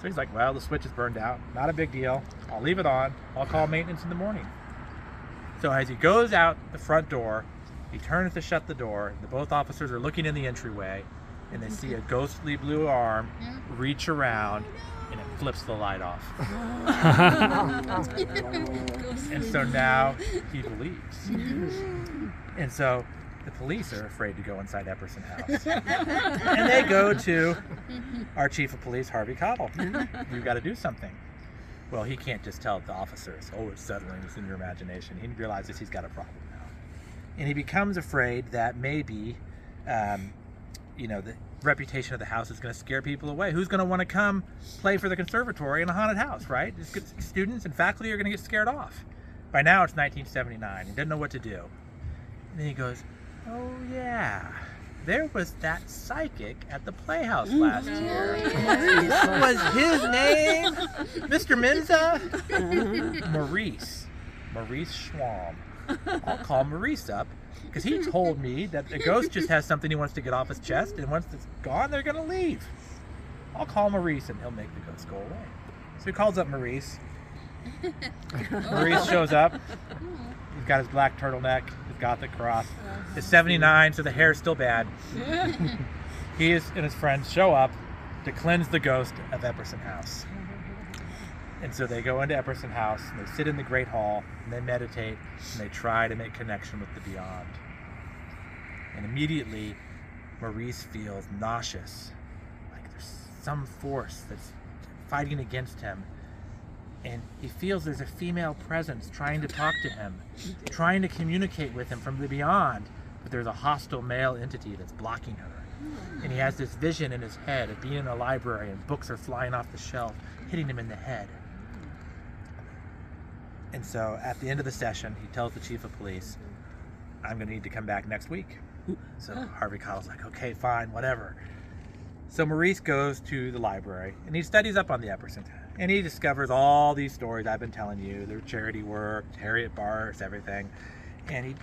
So he's like, well, the switch is burned out. Not a big deal. I'll leave it on. I'll call maintenance in the morning. So as he goes out the front door, he turns to shut the door. Both officers are looking in the entryway, and they see a ghostly blue arm reach around, and it flips the light off. And so now he believes. And so the police are afraid to go inside Epperson House. And they go to our chief of police, Harvey Cottle. You've got to do something. Well, he can't just tell the officers, oh, it's settling, it's in your imagination. He realizes he's got a problem now. And he becomes afraid that maybe, the reputation of the house is going to scare people away. Who's going to want to come play for the conservatory in a haunted house, right? Students and faculty are going to get scared off. By now, it's 1979. He doesn't know what to do. And then he goes, oh yeah, there was that psychic at the Playhouse last year. What was his name? Mr. Menza? Maurice Schwalm. I'll call Maurice up, because he told me that the ghost just has something he wants to get off his chest, and once it's gone, they're going to leave. I'll call Maurice, and he'll make the ghost go away. So he calls up Maurice. Maurice shows up. He's got his black turtleneck, his Gothic cross. It's 79, so the hair's still bad. He and his friends show up to cleanse the ghost of Epperson House. And so they go into Epperson House, and they sit in the Great Hall, and they meditate, and they try to make connection with the beyond. And immediately, Maurice feels nauseous, like there's some force that's fighting against him. And he feels there's a female presence trying to talk to him, trying to communicate with him from the beyond, but there's a hostile male entity that's blocking her. And he has this vision in his head of being in a library and books are flying off the shelf, hitting him in the head. And so at the end of the session, he tells the chief of police, I'm going to need to come back next week. So Harvey Cottle's like, okay, fine, whatever. So Maurice goes to the library, and he studies up on the Epperson, and he discovers all these stories I've been telling you, their charity work, Harriet Barse, everything. And he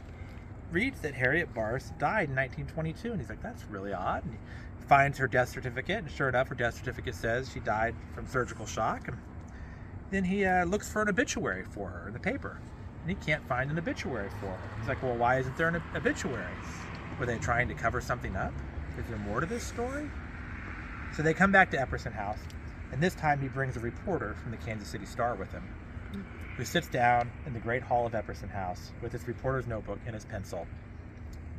reads that Harriet Barse died in 1922, and he's like, that's really odd. And he finds her death certificate, and sure enough, her death certificate says she died from surgical shock. And then he looks for an obituary for her in the paper, and he can't find an obituary for her. He's like, well, why isn't there an obituary? Were they trying to cover something up? Is there more to this story? So they come back to Epperson House, and this time he brings a reporter from the Kansas City Star with him, who sits down in the Great Hall of Epperson House with his reporter's notebook and his pencil,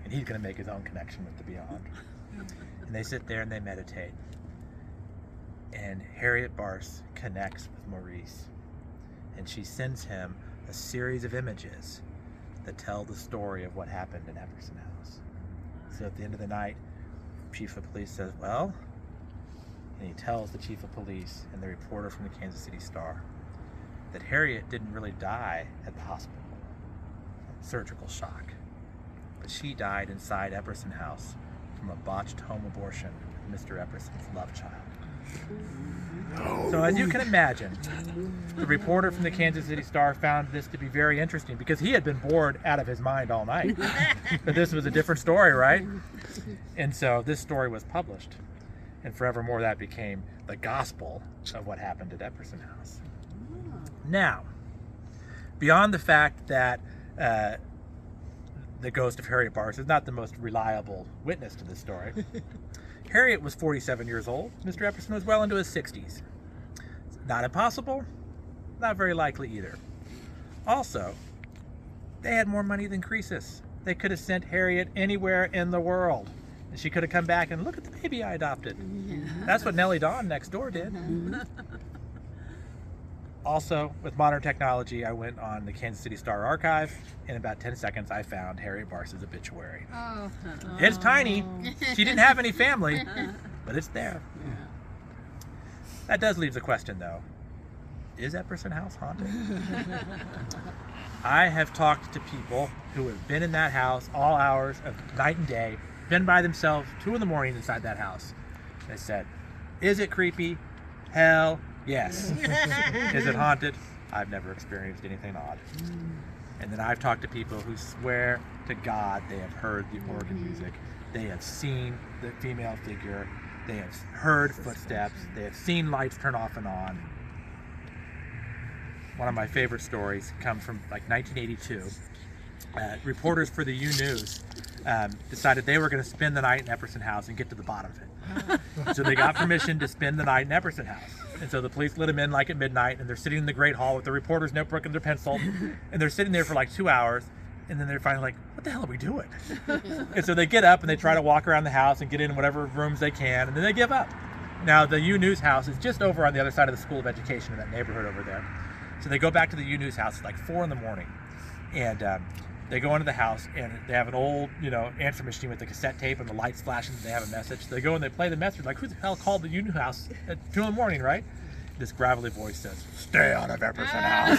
and he's going to make his own connection with the beyond. And they sit there and they meditate, and Harriet Barse connects with Maurice, and she sends him a series of images that tell the story of what happened in Epperson House. So at the end of the night, Chief of Police says, well, and he tells the chief of police and the reporter from the Kansas City Star that Harriet didn't really die at the hospital from surgical shock, but she died inside Epperson House from a botched home abortion with Mr. Epperson's love child. So as you can imagine, the reporter from the Kansas City Star found this to be very interesting because he had been bored out of his mind all night. But this was a different story, right? And so this story was published. And forevermore, that became the gospel of what happened at Epperson House. Now, beyond the fact that the ghost of Harriet Barse is not the most reliable witness to this story, Harriet was 47 years old. Mr. Epperson was well into his 60s. Not impossible, not very likely either. Also, they had more money than Croesus. They could have sent Harriet anywhere in the world. And she could have come back and look at the baby I adopted. That's what Nellie Dawn next door did. Also, with modern technology, I went on the Kansas City Star archive. In about 10 seconds, I found Harriet Barse's obituary. Oh. It's tiny. She didn't have any family, but it's there. That does leave the question, though. Is Epperson House haunted? I have talked to people who have been in that house all hours of night and day, been by themselves 2 in the morning inside that house. They said, is it creepy? Hell yes. Is it haunted? I've never experienced anything odd. And then I've talked to people who swear to God they have heard the organ music. They have seen the female figure. They have heard footsteps. They have seen lights turn off and on. One of my favorite stories comes from like 1982. Reporters for the U News decided they were going to spend the night in Epperson House and get to the bottom of it. So they got permission to spend the night in Epperson House. And so the police let them in like at midnight, and they're sitting in the Great Hall with the reporter's notebook and their pencil, and they're sitting there for like 2 hours, and then they're finally like, what the hell are we doing? And so they get up and they try to walk around the house and get in whatever rooms they can, and then they give up. Now the U News house is just over on the other side of the School of Education in that neighborhood over there. So they go back to the U News house, it's like 4 in the morning, and they go into the house, and they have an old, answer machine with the cassette tape, and the lights flashing, and they have a message. So they go and they play the message, like, who the hell called the U News house at 2 in the morning, right? This gravelly voice says, stay out of Epperson House.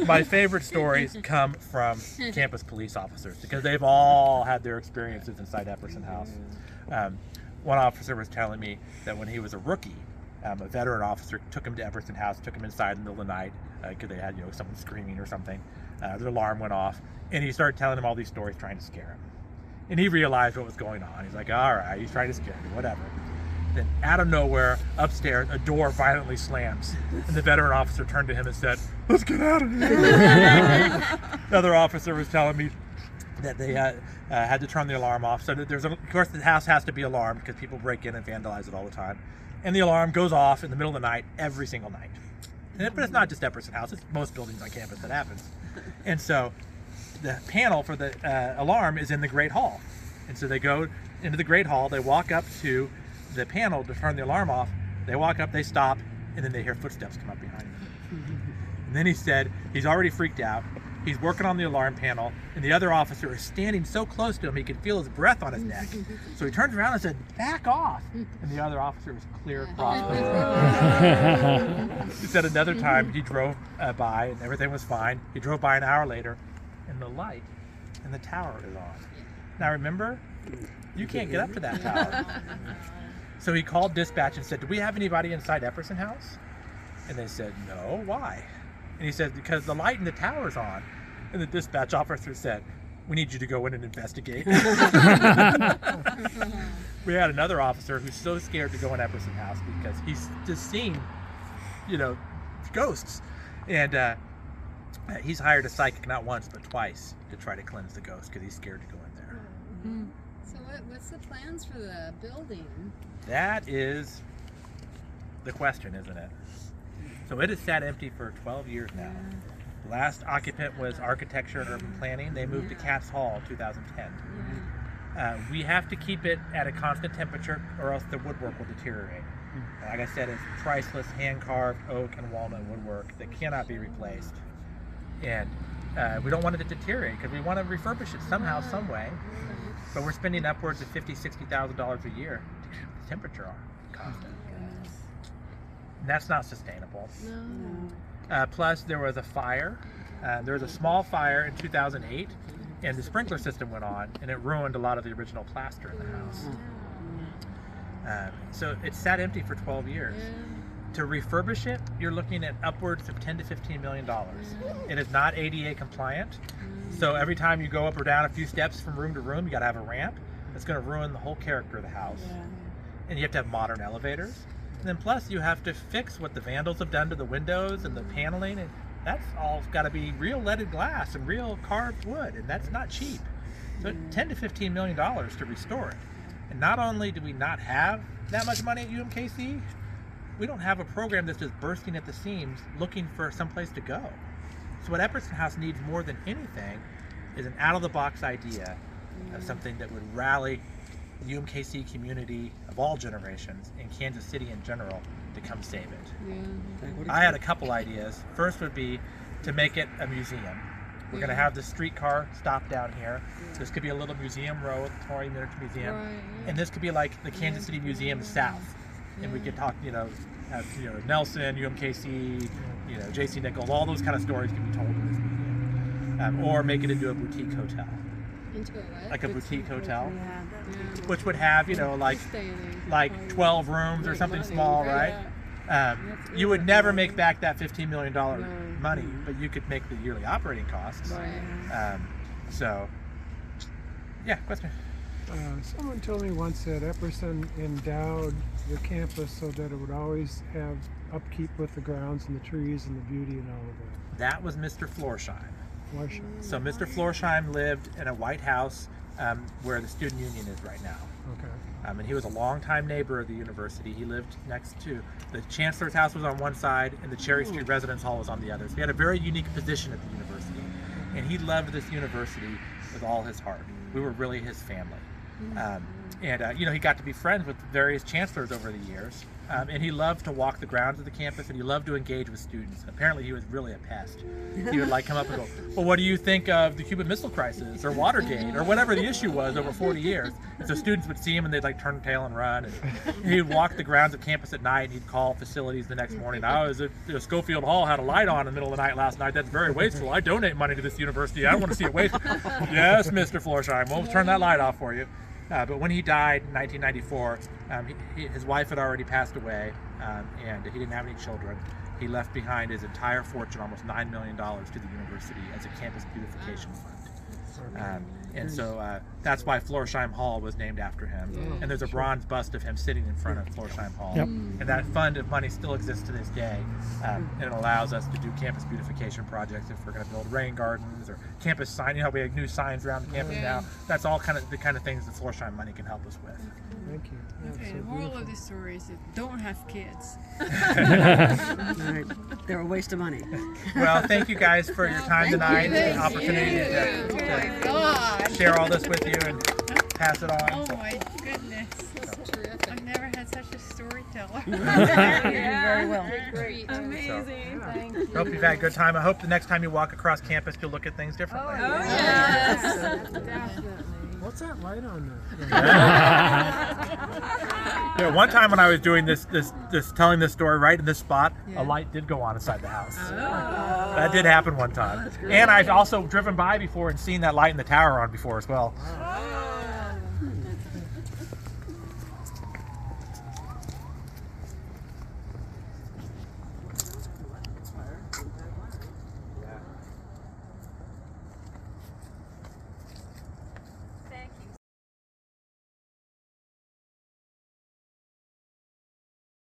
My favorite stories come from campus police officers, because they've all had their experiences inside Epperson House. One officer was telling me that when he was a rookie, a veteran officer took him to Epperson House, took him inside in the middle of the night, because they had someone screaming or something. Their alarm went off, and he started telling him all these stories trying to scare him. And he realized what was going on. He's like, all right, he's trying to scare me, whatever. Then out of nowhere, upstairs, a door violently slams, and the veteran officer turned to him and said, let's get out of here. Another officer was telling me that they had to turn the alarm off. So of course the house has to be alarmed because people break in and vandalize it all the time. And the alarm goes off in the middle of the night every single night. But it's not just Epperson House, it's most buildings on campus that happens. And so the panel for the alarm is in the Great Hall. And so they go into the Great Hall, they walk up to the panel to turn the alarm off. They walk up, they stop, and then they hear footsteps come up behind them. And then he said he's already freaked out. He's working on the alarm panel, and the other officer is standing so close to him he could feel his breath on his neck. So he turns around and said, back off. And the other officer was clear across the room. He said another time he drove by and everything was fine. He drove by an hour later, and the light in the tower is on. Now remember, you can't get up to that tower. So he called dispatch and said, do we have anybody inside Epperson House? And they said, no, why? And he said, because the light in the tower's on. And the dispatch officer said, we need you to go in and investigate. We had another officer who's so scared to go in Epperson House because he's just seen, ghosts. And he's hired a psychic not once but twice to try to cleanse the ghosts because he's scared to go in there. So what's the plans for the building? That is the question, isn't it? So it has sat empty for 12 years now. The last occupant was Architecture and Urban Planning. They moved to Katz Hall in 2010. We have to keep it at a constant temperature or else the woodwork will deteriorate. Like I said, it's priceless hand-carved oak and walnut woodwork that cannot be replaced. And we don't want it to deteriorate because we want to refurbish it somehow, some way. But we're spending upwards of $50,000, $60,000 a year to keep the temperature on constant. And that's not sustainable. Plus, there was a fire. There was a small fire in 2008, and the sprinkler system went on, and it ruined a lot of the original plaster in the house. So it sat empty for 12 years. To refurbish it, you're looking at upwards of $10 to $15 million. It is not ADA compliant, so every time you go up or down a few steps from room to room, you got to have a ramp. It's going to ruin the whole character of the house. And you have to have modern elevators. And then plus you have to fix what the vandals have done to the windows and the paneling, and that's all got to be real leaded glass and real carved wood, and that's not cheap. So $10 to $15 million to restore it. And not only do we not have that much money at UMKC, we don't have a program that's just bursting at the seams looking for someplace to go. So what Epperson House needs more than anything is an out-of-the-box idea of something that would rally the UMKC community of all generations and Kansas City in general to come save it. I had a couple ideas. First would be to make it a museum. We're going to have the streetcar stop down here. This could be a little museum row at the 20-minute museum. And this could be like the Kansas City Museum South. And we could talk, have, Nelson, UMKC, J.C. Nichols, all those kind of stories can be told in this museum. Or make it into a boutique hotel. Into a what? Like a boutique hotel, which would have, like 12 rooms or something small, right? You would never make back that $15 million money, but you could make the yearly operating costs. So, yeah, question. Someone told me once that Epperson endowed the campus so that it would always have upkeep with the grounds and the trees and the beauty and all of that. That was Mr. Florsheim. Florsheim. So Mr. Florsheim lived in a white house where the student union is right now. Okay. And he was a longtime neighbor of the university. He lived next to, the chancellor's house was on one side and the Cherry Street Residence Hall was on the other. So he had a very unique position at the university. And he loved this university with all his heart. We were really his family. You know, he got to be friends with various chancellors over the years. And he loved to walk the grounds of the campus, and he loved to engage with students. And apparently he was really a pest. He would like come up and go, well, what do you think of the Cuban Missile Crisis or Watergate or whatever the issue was over 40 years? And so students would see him and they'd like turn tail and run. And he'd walk the grounds of campus at night and he'd call facilities the next morning. I was at Schofield Hall, had a light on in the middle of the night last night. That's very wasteful. I donate money to this university. I don't want to see it wasted. Yes, Mr. Florsheim, we'll turn that light off for you. But when he died in 1994, his wife had already passed away, and he didn't have any children. He left behind his entire fortune, almost $9 million, to the university as a campus beautification fund. And so that's why Florsheim Hall was named after him. And there's a bronze bust of him sitting in front of Florsheim Hall. And that fund of money still exists to this day. And it allows us to do campus beautification projects if we're going to build rain gardens or campus sign. You know, we have new signs around the campus now. That's all the kind of things that Florsheim money can help us with. Thank you. Okay, the moral of the story is that don't have kids. Right. They're a waste of money. Well, thank you guys for your time tonight and the opportunity to share all this with you and pass it on. Oh my goodness. That's terrific. I've never had such a storyteller. You do very well. Great. Amazing. So, Thank you. hope you've had a good time. I hope the next time you walk across campus, you'll look at things differently. Oh, yes. Definitely. What's that light on there? Yeah, one time when I was doing this telling this story right in this spot, a light did go on inside the house. That did happen one time. And I've also driven by before and seen that light in the tower on before as well.